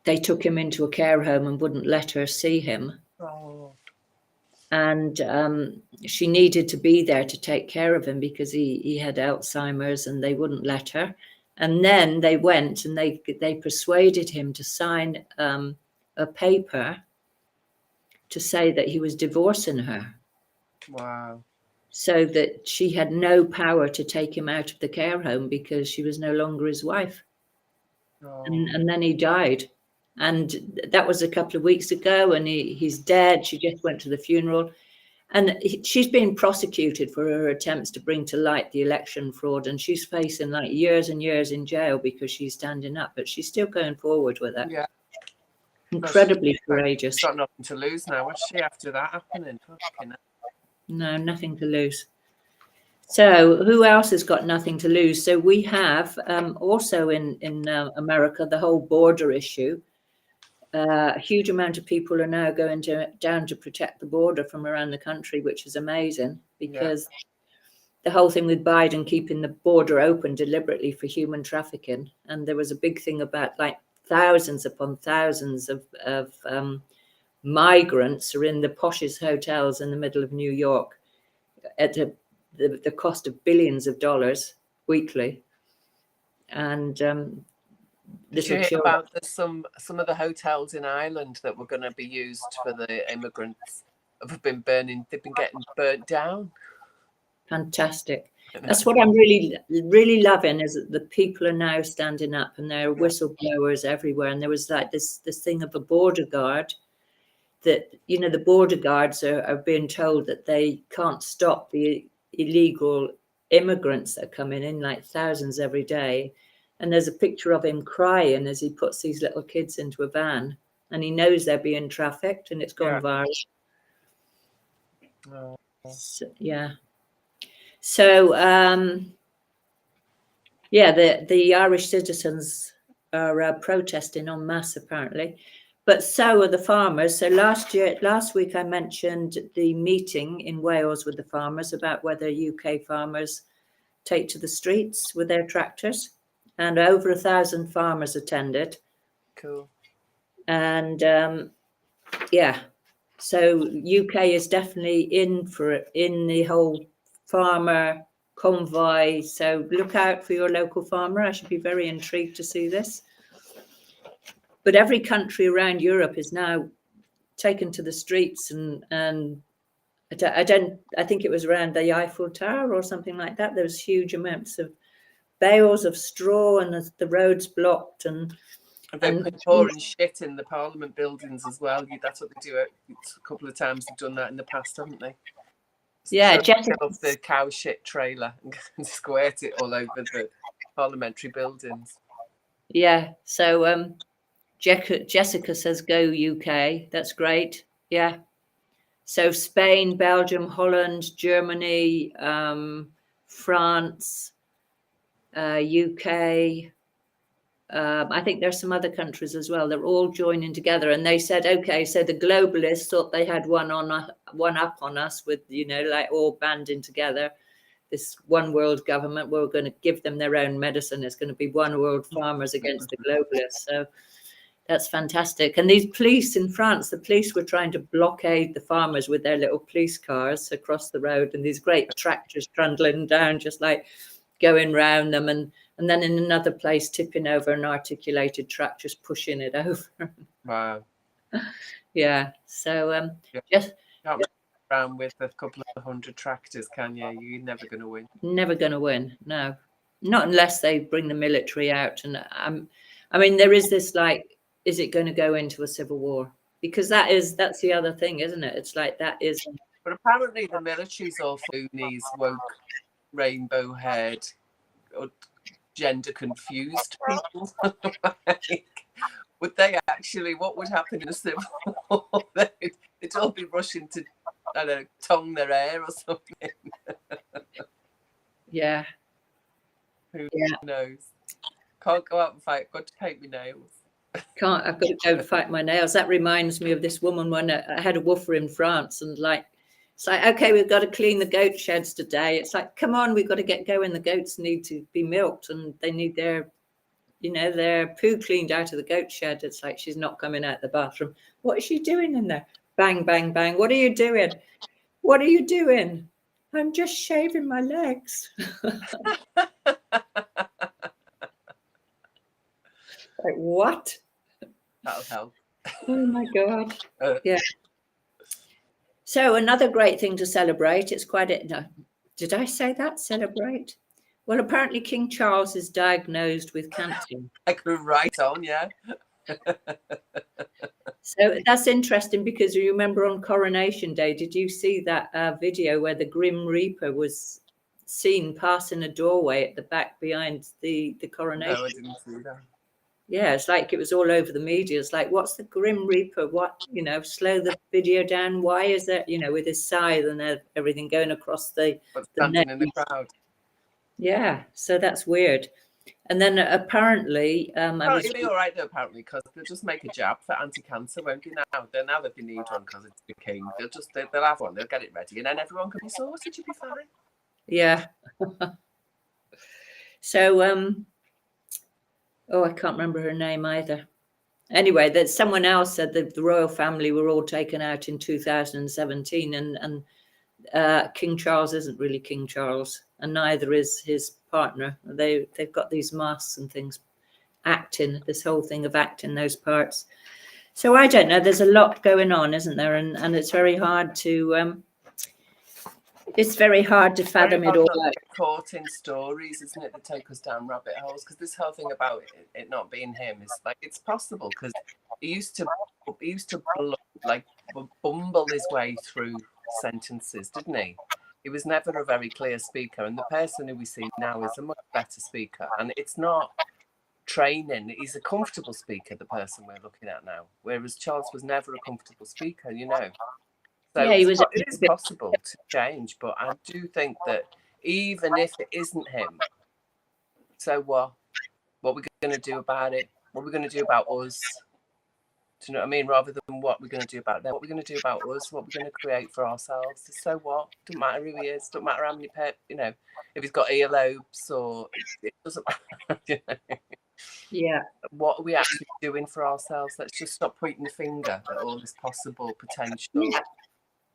they took him into a care home and wouldn't let her see him. Oh. And she needed to be there to take care of him because he had Alzheimer's, and they wouldn't let her. And then they went and they persuaded him to sign a paper to say that he was divorcing her. Wow. So that she had no power to take him out of the care home because she was no longer his wife. Oh. And then he died. And that was a couple of weeks ago, and he's dead. She just went to the funeral. And she's been prosecuted for her attempts to bring to light the election fraud. And she's facing like years and years in jail because she's standing up. But she's still going forward with it. Yeah. Incredibly courageous. She's got nothing to lose now. What's she after that happening? No, nothing to lose. So who else has got nothing to lose? So we have also in America, the whole border issue. A huge amount of people are now going down to protect the border from around the country, which is amazing, because the whole thing with Biden keeping the border open deliberately for human trafficking. And there was a big thing about like thousands upon thousands of migrants are in the poshest hotels in the middle of New York at the cost of billions of dollars weekly. And did you hear about some of the hotels in Ireland that were going to be used for the immigrants have been getting burnt down? Fantastic. That's what I'm really, really loving, is that the people are now standing up, and there are whistleblowers everywhere. And there was like this thing of a border guard that, you know, the border guards are being told that they can't stop the illegal immigrants that are coming in, like thousands every day. And there's a picture of him crying as he puts these little kids into a van, and he knows they're being trafficked, and it's gone viral. Oh. So, yeah. So, yeah, the Irish citizens are protesting en masse, apparently. But so are the farmers. So last week I mentioned the meeting in Wales with the farmers about whether UK farmers take to the streets with their tractors, and over 1,000 farmers attended. Cool. And yeah, so UK is definitely in for it, in the whole farmer convoy. So look out for your local farmer. I should be very intrigued to see this. But every country around Europe is now taken to the streets, and I think it was around the Eiffel Tower or something like that. There was huge amounts of bales of straw, and the roads blocked, and they've been pouring shit in the Parliament buildings as well. That's what they do. A couple of times they've done that in the past, haven't they? Yeah, so Jessica off the cow shit trailer and squirt it all over the parliamentary buildings. Yeah, so Jessica says go UK. That's great. Yeah. So Spain, Belgium, Holland, Germany, France, UK. I think there's some other countries as well. They're all joining together, and they said, okay, so the globalists thought they had one up on us with, you know, like all banding together. This one world government, we're going to give them their own medicine. It's going to be one world farmers against the globalists. So that's fantastic. And these police in France, the police were trying to blockade the farmers with their little police cars across the road, and these great tractors trundling down, just like going round them, and then in another place tipping over an articulated truck, just pushing it over. Wow. Yeah. So just can't around with a couple of 100 tractors, can you? You're never going to win. Never going to win. No, not unless they bring the military out. And I mean, there is this, like, is it going to go into a civil war? Because that's the other thing, isn't it? It's like that is. But apparently the military's all foonies, woke, rainbow-haired, or gender-confused people. Would they actually? What would happen in a civil war? They'd all be rushing to, I don't know, tongue their hair or something. Yeah. Who knows? Can't go out and fight. Got to paint my nails. I've got to go and fight my nails. That reminds me of this woman when I had a woofer in France, and like, it's like, okay, we've got to clean the goat sheds today. It's like, come on, we've got to get going. The goats need to be milked, and they need their, you know, their poo cleaned out of the goat shed. It's like, she's not coming out the bathroom. What is she doing in there? Bang, bang, bang. What are you doing? What are you doing? I'm just shaving my legs. Like, what? That'll help. Oh my God. Yeah. So another great thing to celebrate. It's quite a, no, did I say that? Celebrate? Well, apparently King Charles is diagnosed with cancer. I could write on, yeah. So that's interesting, because you remember on Coronation Day, did you see that video where the Grim Reaper was seen passing a doorway at the back behind the coronation? No, I didn't see that. Yeah, it's like it was all over the media. It's like, what's the Grim Reaper? What, you know, slow the video down. Why is that, you know, with his scythe and everything going across the standing in the crowd. Yeah, so that's weird. And then apparently, it'll be all right though, apparently, because they'll just make a jab for anti-cancer, won't they? Now that they need one because it's the king, they'll have one. They'll get it ready, and then everyone can be sorted. You'll be fine. Yeah. So oh, I can't remember her name either. Anyway, that someone else said that the royal family were all taken out in 2017, and King Charles isn't really King Charles, and neither is his partner. They've got these masks and things, acting, this whole thing of acting those parts. So I don't know. There's a lot going on, isn't there? And it's very hard to fathom it all. Caught in stories, isn't it, that take us down rabbit holes? Because this whole thing about it not being him is like, it's possible, because he used to blow like bumble his way through sentences, didn't he? He was never a very clear speaker, and the person who we see now is a much better speaker. And it's not training, he's a comfortable speaker, the person we're looking at now, whereas Charles was never a comfortable speaker, you know. So yeah, it is possible to change, but I do think that even if it isn't him, so what are we going to do about it? What are we going to do about us? Do you know what I mean? Rather than what we're going to do about them, what we're going to do about us, what we're going to create for ourselves. So what? Doesn't matter who he is. Doesn't matter how many you know, if he's got earlobes or it doesn't matter. You know? Yeah. What are we actually doing for ourselves? Let's just stop pointing the finger at all this possible potential. Yeah.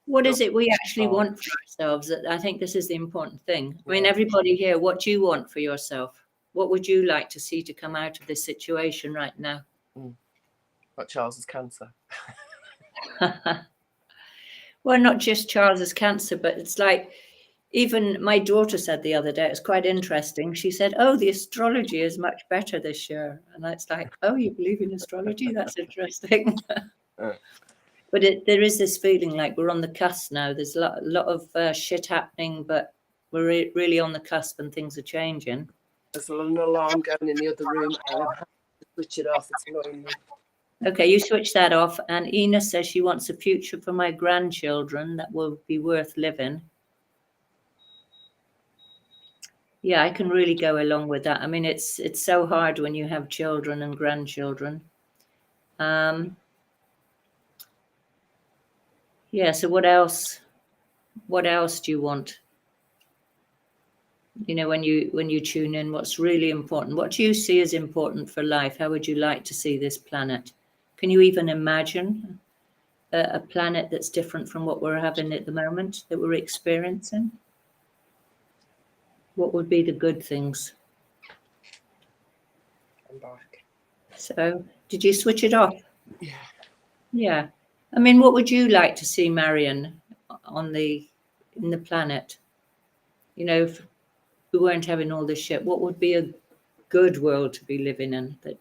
What is it we actually want for ourselves? I think this is the important thing. I mean, everybody here, what do you want for yourself? What would you like to see to come out of this situation right now? What, Charles's cancer? Well, not just Charles's cancer, but it's like, even my daughter said the other day, it's quite interesting. She said, oh, the astrology is much better this year. And it's like, oh, you believe in astrology? That's interesting. But there is this feeling like we're on the cusp now. There's a lot of shit happening, but we're really on the cusp and things are changing. There's an alarm going in the other room. I have to switch it off. It's annoying me. Okay, you switch that off. And Ina says she wants a future for my grandchildren that will be worth living. Yeah, I can really go along with that. I mean, it's so hard when you have children and grandchildren. Yeah, so what else? What else do you want? You know, when you tune in, what's really important? What do you see as important for life? How would you like to see this planet? Can you even imagine a planet that's different from what we're having at the moment, that we're experiencing? What would be the good things? I'm back. So, did you switch it off? Yeah. Yeah. I mean, what would you like to see, Marion, in the planet? You know, if we weren't having all this shit, what would be a good world to be living in that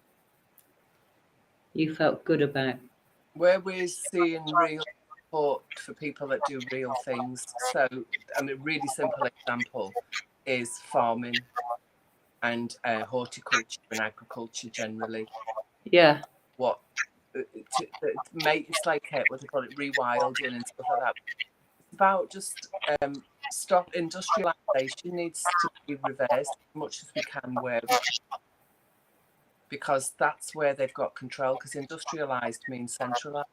you felt good about? Where we're seeing real support for people that do real things. So, I mean, a really simple example is farming and horticulture and agriculture generally. Yeah. What it's like what they call it, rewilding and stuff like that. It's about just stop industrialization needs to be reversed as much as we can because that's where they've got control, because industrialized means centralized.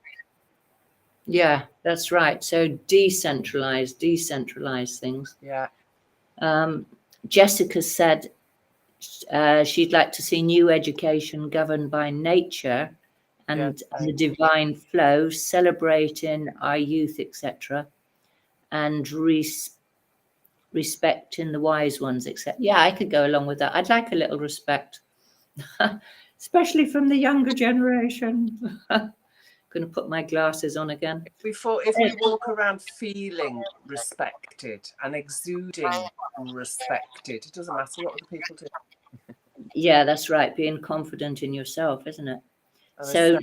Yeah, that's right. So decentralize things. Yeah. Jessica said she'd like to see new education governed by nature and the divine flow, celebrating our youth, etc., and respecting the wise ones, etc. Yeah, I could go along with that. I'd like a little respect, especially from the younger generation. Going to put my glasses on again. If we walk around feeling respected and exuding respected, it doesn't matter what other people do. Yeah, that's right. Being confident in yourself, isn't it? So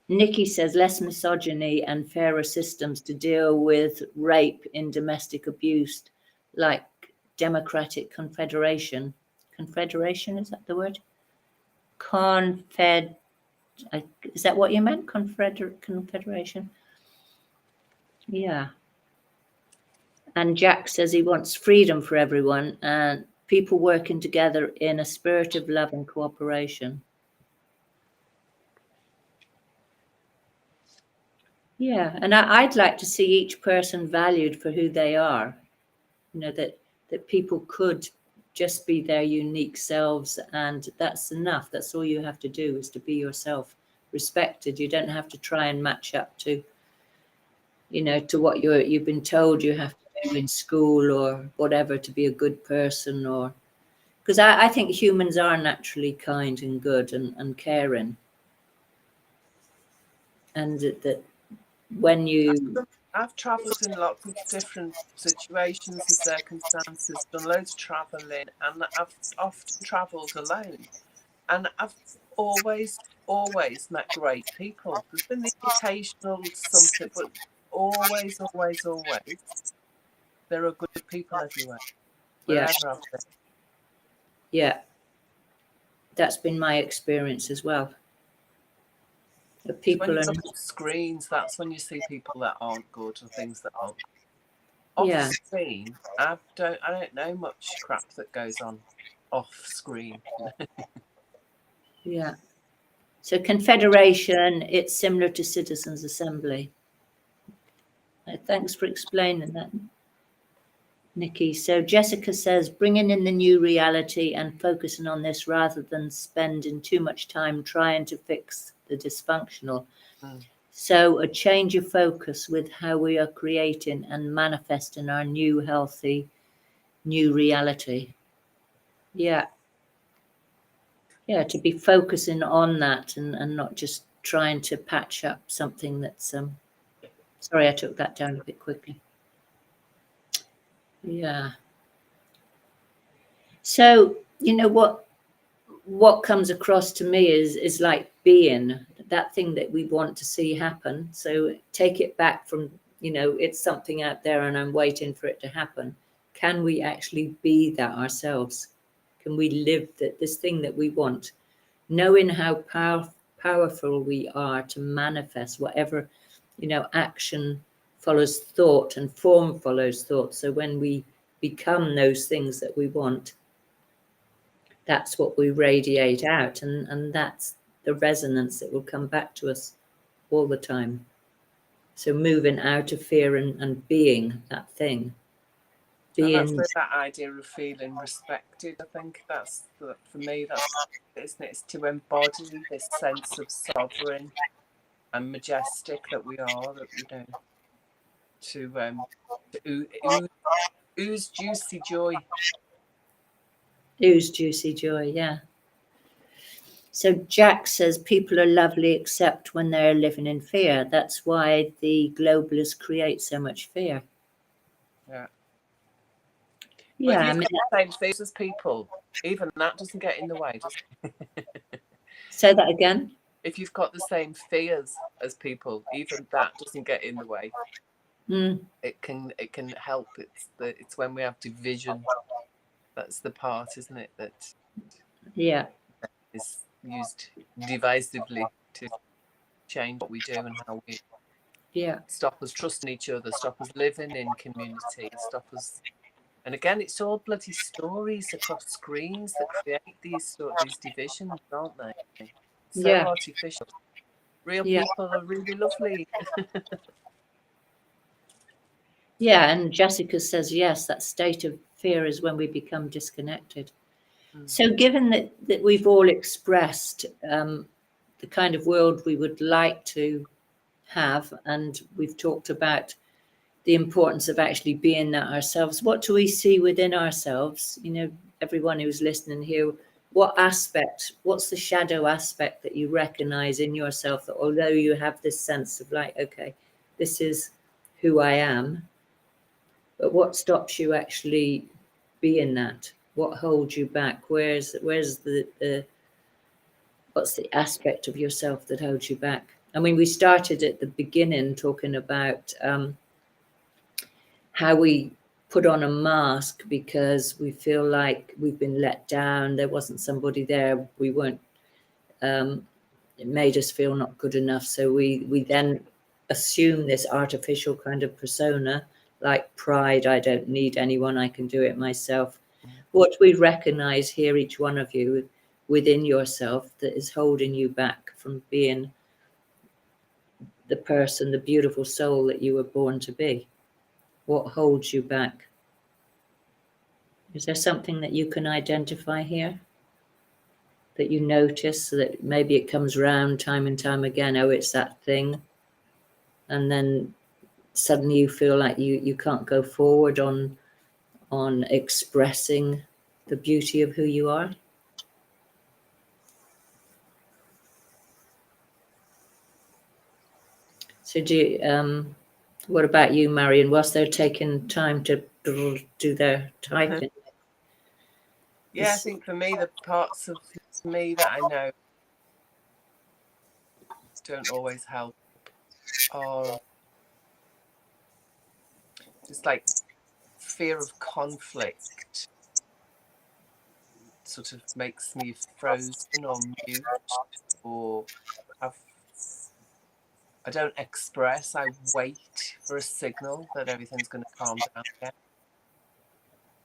Nikki says less misogyny and fairer systems to deal with rape in domestic abuse, like democratic confederation. Confederation, is that the word? Is that what you meant? Confederation? Yeah. And Jack says he wants freedom for everyone and people working together in a spirit of love and cooperation. Yeah, and I'd like to see each person valued for who they are. You know, that people could just be their unique selves, and that's enough. That's all you have to do, is to be yourself, respected. You don't have to try and match up to, you know, to what you've been told you have to do in school or whatever to be a good person, or because I think humans are naturally kind and good and caring, and that when I've travelled in lots of different situations and circumstances, done loads of travelling, and I've often travelled alone. And I've always met great people. There's been the occasional something, but always there are good people everywhere. Wherever I've been. Yeah, that's been my experience as well. The people when you are look at screens, that's when you see people that aren't good and things that aren't good. Off screen, I don't know much crap that goes on off screen. Yeah. So confederation, it's similar to citizens' assembly. Thanks for explaining that, Nikki. So Jessica says, bringing in the new reality and focusing on this rather than spending too much time trying to fix the dysfunctional. So a change of focus with how we are creating and manifesting our new healthy, new reality. Yeah. Yeah, to be focusing on that and not just trying to patch up something that's sorry, I took that down a bit quickly. Yeah. So, you know, what comes across to me is like being that thing that we want to see happen. So take it back from, you know, it's something out there and I'm waiting for it to happen. Can we actually be that ourselves? Can we live this thing that we want? Knowing how powerful we are to manifest whatever, you know, action follows thought and form follows thought. So when we become those things that we want, that's what we radiate out, and that's the resonance that will come back to us all the time. So moving out of fear and being that thing. And that's where that idea of feeling respected, I think that's for me, that's, isn't it? It's to embody this sense of sovereign and majestic that we are, that, you know, to ooze juicy joy. Ooze juicy joy, yeah. So Jack says people are lovely except when they're living in fear. That's why the globalists create so much fear. Yeah. Yeah, Well, if you've got the same fears as people, even that doesn't get in the way, does it? Say that again. If you've got the same fears as people, even that doesn't get in the way. It can help. It's when we have division, that's the part, isn't it, that is used divisively to change what we do and how we stop us trusting each other, stop us living in community, stop us. And again, it's all bloody stories across screens that create these divisions, aren't they? So artificial. Real people are really lovely. Yeah, and Jessica says, yes, that state of fear is when we become disconnected. So given that we've all expressed the kind of world we would like to have, and we've talked about the importance of actually being that ourselves, what do we see within ourselves? You know, everyone who's listening here, what's the shadow aspect that you recognize in yourself, that although you have this sense of like, okay, this is who I am, but what stops you actually being that? What holds you back? Where's the what's the aspect of yourself that holds you back? I mean, we started at the beginning talking about how we put on a mask because we feel like we've been let down. There wasn't somebody there. We weren't. It made us feel not good enough. So we then assume this artificial kind of persona, like pride. I don't need anyone. I can do it myself. What we recognize here, each one of you, within yourself, that is holding you back from being the person, the beautiful soul that you were born to be. What holds you back? Is there something that you can identify here that you notice, so that maybe it comes round time and time again? Oh, it's that thing. And then suddenly you feel like you can't go forward on expressing the beauty of who you are. So what about you, Marion? Whilst they're taking time to do their typing. Yeah, I think for me, the parts of me that I know don't always help, or just like fear of conflict sort of makes me frozen or mute, or have, I don't express, I wait for a signal that everything's going to calm down again.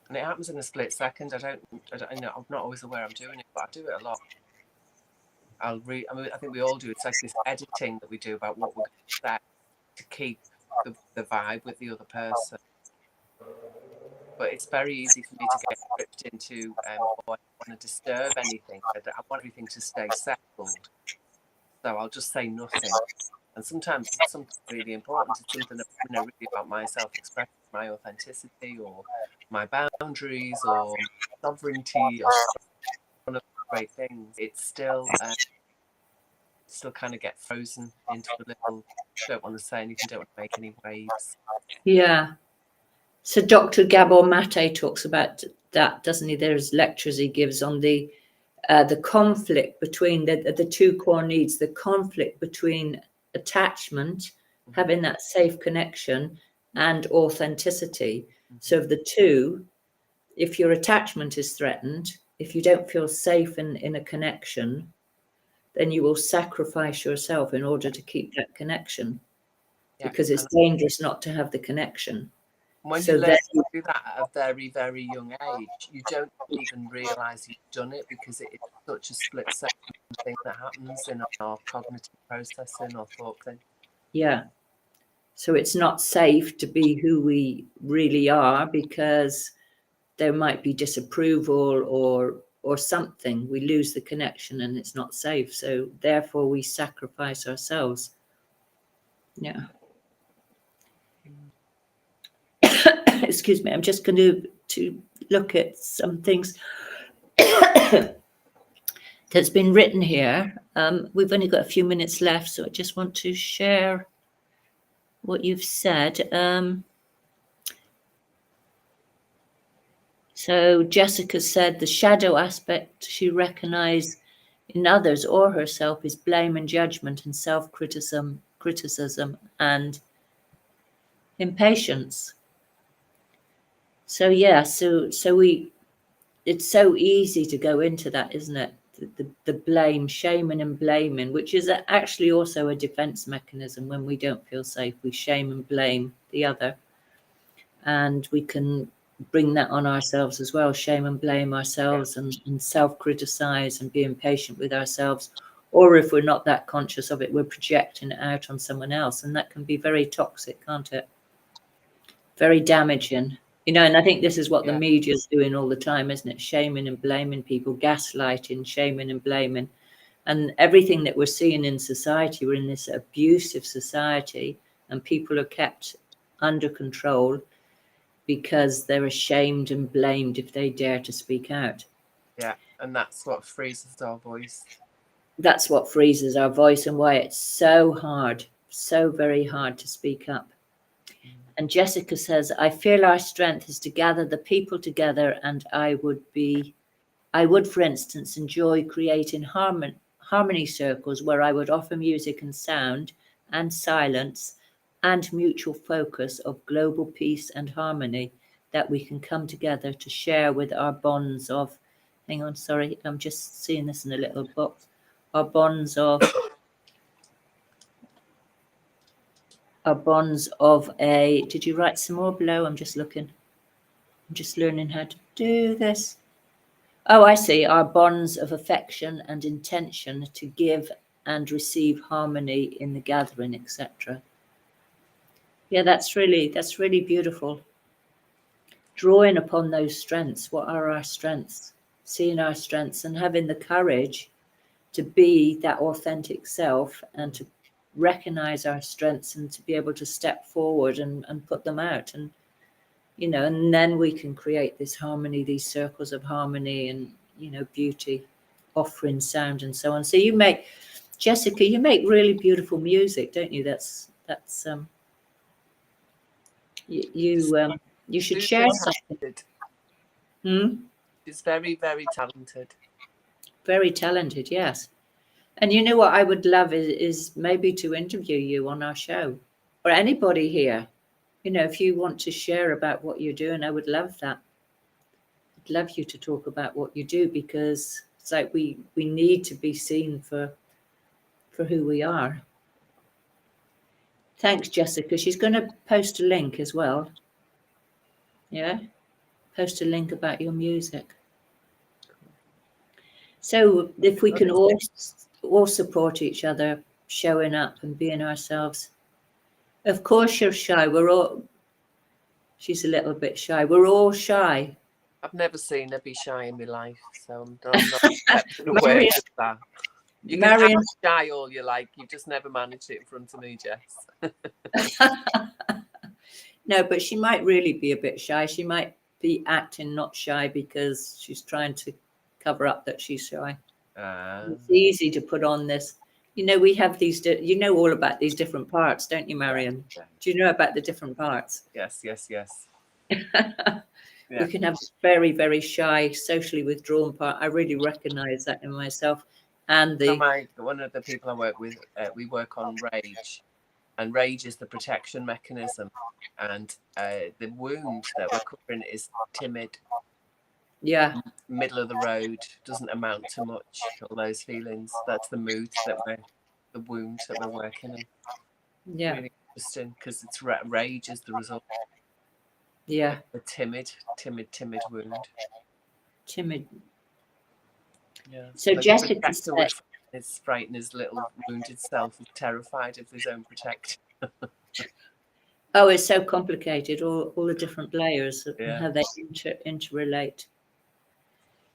And it happens in a split second. I don't know, I'm not always aware I'm doing it, but I do it a lot. I mean, I think we all do. It's like this editing that we do about what we're going to say to keep the vibe with the other person. But it's very easy for me to get tripped into, I don't want to disturb anything. I want everything to stay settled. So I'll just say nothing. And sometimes it's something really important. It's something that, really about my self-expression, my authenticity, or my boundaries, or sovereignty, or one of the great things. It's still kind of get frozen into a little, don't want to say anything, don't want to make any waves. Yeah. So Dr. Gabor Mate talks about that, doesn't he? There's lectures he gives on the conflict between the two core needs, the conflict between attachment, having that safe connection, and authenticity. So of the two, if your attachment is threatened, if you don't feel safe in a connection, then you will sacrifice yourself in order to keep that connection, because it's dangerous not to have the connection. When you learn to do that at a very, very young age, you don't even realise you've done it, because it is such a split-second thing that happens in our cognitive processing or thought thing. Yeah. So it's not safe to be who we really are, because there might be disapproval or something. We lose the connection and it's not safe. So therefore we sacrifice ourselves. Yeah. Excuse me, I'm just going to look at some things that's been written here. We've only got a few minutes left, so I just want to share what you've said. So Jessica said the shadow aspect she recognized in others or herself is blame and judgment and self-criticism and impatience. So yeah, so it's so easy to go into that, isn't it? The blame, shaming and blaming, which is actually also a defense mechanism. When we don't feel safe, we shame and blame the other, and we can bring that on ourselves as well, shame and blame ourselves, and self-criticize and be impatient with ourselves. Or if we're not that conscious of it, we're projecting it out on someone else, and that can be very toxic, can't it? Very damaging. And I think this is what the media is doing all the time, isn't it? Shaming and blaming people, gaslighting, shaming and blaming. And everything that we're seeing in society, we're in this abusive society, and people are kept under control because they're ashamed and blamed if they dare to speak out. Yeah, and that's what freezes our voice. That's what freezes our voice, and why it's so hard, so very hard to speak up. And Jessica says, I feel our strength is to gather the people together, and I would, for instance, enjoy creating harmony circles where I would offer music and sound and silence and mutual focus of global peace and harmony that we can come together to share with our bonds of, hang on, sorry, I'm just seeing this in a little box, our bonds of a, did you write some more below? I'm just looking. I'm just learning how to do this. Oh, I see. Our bonds of affection and intention to give and receive harmony in the gathering, etc. Yeah, that's really beautiful. Drawing upon those strengths. What are our strengths? Seeing our strengths and having the courage to be that authentic self and to recognize our strengths and to be able to step forward and put them out, and and then we can create this harmony, these circles of harmony and beauty, offering sound and so on. So Jessica, you make really beautiful music, don't you? That's you should share something. She's very, very talented. Very talented, yes. And you know what I would love is maybe to interview you on our show, or anybody here. You know, if you want to share about what you're doing, I would love that. I'd love you to talk about what you do, because it's like we need to be seen for who we are. Thanks, Jessica. She's going to post a link as well. Yeah, post a link about your music. So if we can all support each other, showing up and being ourselves. Of course you're shy. She's a little bit shy. We're all shy. I've never seen her be shy in my life, so I'm not aware of that. You can have shy all you like. You just never managed it in front of me, Jess. No, but she might really be a bit shy. She might be acting not shy because she's trying to cover up that she's shy. It's easy to put on this. You know, we have these, you know all about these different parts, don't you, Marion? Yeah. Do you know about the different parts? Yes. We can have very, very shy, socially withdrawn part. I really recognize that in myself. And one of the people I work with, we work on rage, and rage is the protection mechanism, and the wound that we're covering is timid. Yeah. Middle of the road, doesn't amount to much. All those feelings. That's the mood the wound that we're working on. Yeah. Really interesting, because it's rage is the result. Yeah. The timid wound. Timid. Yeah. So like Jessica said, is frightened. His little wounded self is terrified of his own protection. Oh, it's so complicated. All the different layers and how they interrelate.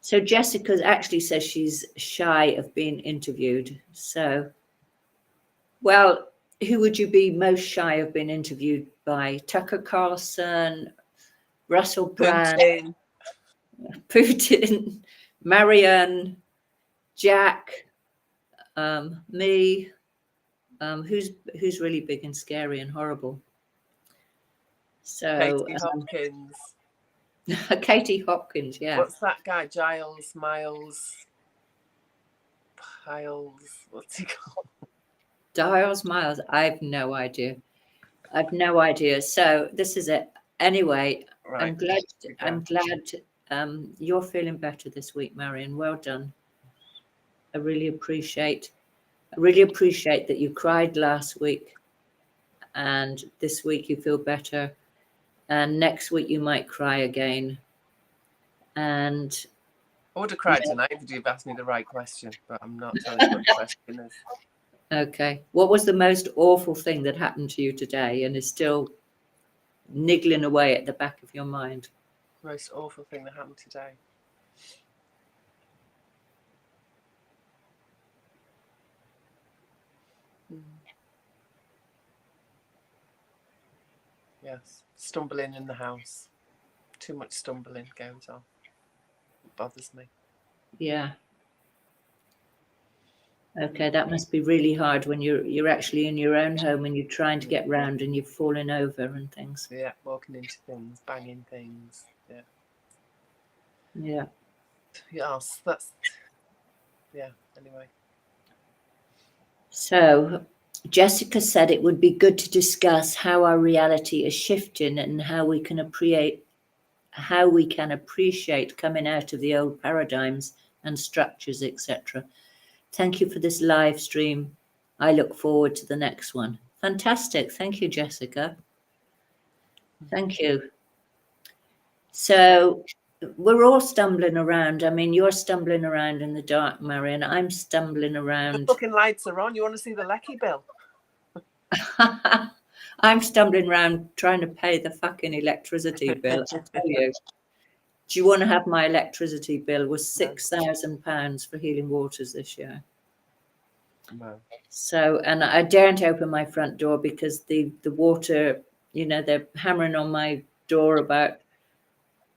So Jessica actually says she's shy of being interviewed. So, well, who would you be most shy of being interviewed by? Tucker Carlson, Russell Brand, Putin, Marianne, Jack, me. Who's really big and scary and horrible? So Katie Hopkins. Katie Hopkins, yeah. What's that guy? Giles, Miles, Piles. What's he called? Giles Miles. I've no idea. So this is it. Anyway, right. I'm glad you're feeling better this week, Marion. Well done. I really appreciate that you cried last week, and this week you feel better, and next week you might cry again. And I would have cried tonight if you'd asked me the right question, but I'm not telling you what the question is. Okay. What was the most awful thing that happened to you today and is still niggling away at the back of your mind? Most awful thing that happened today. Yes, stumbling in the house. Too much stumbling goes on. It bothers me. Yeah. Okay, that must be really hard when you're actually in your own home and you're trying to get round and you're falling over and things. Yeah, walking into things, banging things. Yeah. Yeah. Yes, that's. Yeah. Anyway. So Jessica said it would be good to discuss how our reality is shifting and how we can appreciate coming out of the old paradigms and structures, etc. Thank you for this live stream. I look forward to the next one. Fantastic. Thank you, Jessica. Thank you. So we're all stumbling around. I mean, you're stumbling around in the dark, Marion. I'm stumbling around. The fucking lights are on. You want to see the lecky bill? I'm stumbling around trying to pay the fucking electricity bill. I tell you. Do you want to have my electricity bill? Was £6,000 for Healing Waters this year. No. So, and I daren't open my front door because the water, you know, they're hammering on my door about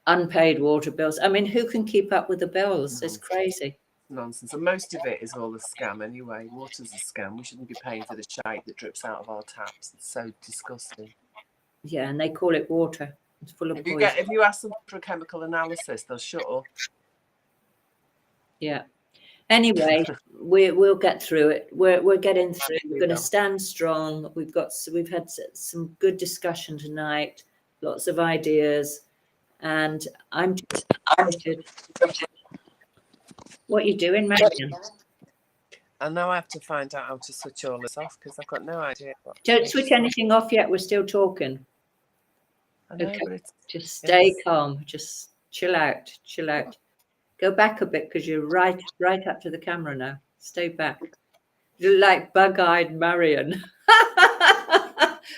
unpaid water bills. I mean, who can keep up with the bills? It's crazy. Nonsense. And most of it is all a scam anyway. Water's a scam. We shouldn't be paying for the shite that drips out of our taps. It's so disgusting. Yeah, and they call it water. It's full of poison. If you ask them for a chemical analysis, they'll shut up. Yeah. Anyway, we'll get through it. We're getting through. We're going to stand strong. We've had some good discussion tonight, lots of ideas, and I'm just excited. What are you doing, Marion? And now I have to find out how to switch all this off because I've got no idea. Don't switch anything off yet. We're still talking. I know, Okay. but it's, Just stay calm. Just chill out. Chill out. Go back a bit because you're right up to the camera now. Stay back. You look like bug-eyed Marion.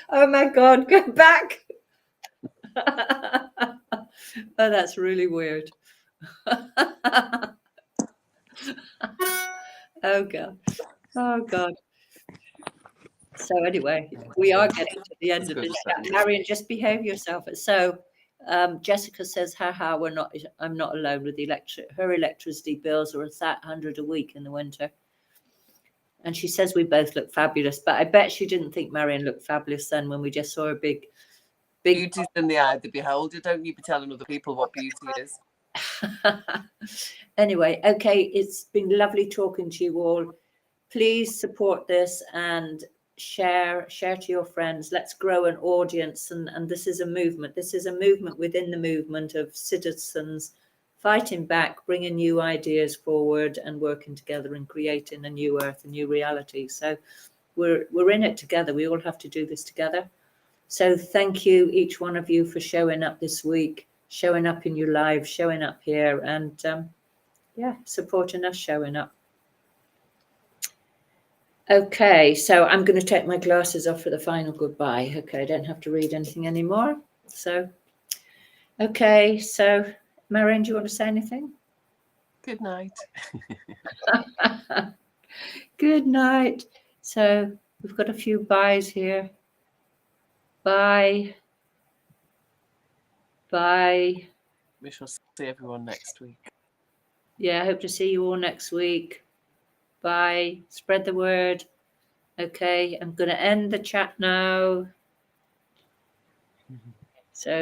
Oh my God, go back. Oh, that's really weird. Oh God. Oh God. So anyway, we are getting to the end of this chat. Marion, just behave yourself. So Jessica says, haha, I'm not alone with the her electricity bills are 100 a week in the winter. And she says we both look fabulous, but I bet she didn't think Marion looked fabulous then when we just saw a big beauty's in the eye of the beholder. Don't you be telling other people what beauty is. Anyway, okay, it's been lovely talking to you all. Please support this and share to your friends. Let's grow an audience, and this is a movement. This is a movement within the movement of citizens fighting back, bringing new ideas forward, and working together and creating a new earth, a new reality. So we're in it together. We all have to do this together. So thank you, each one of you, for showing up this week, showing up in your lives, showing up here, and supporting us, showing up. Okay, so I'm going to take my glasses off for the final goodbye. Okay, I don't have to read anything anymore. So, okay, so Marion, do you want to say anything? Good night. Good night. So we've got a few byes here. Bye. Bye. We shall see everyone next week. Yeah, I hope to see you all next week. Bye. Spread the word. Okay, I'm going to end the chat now.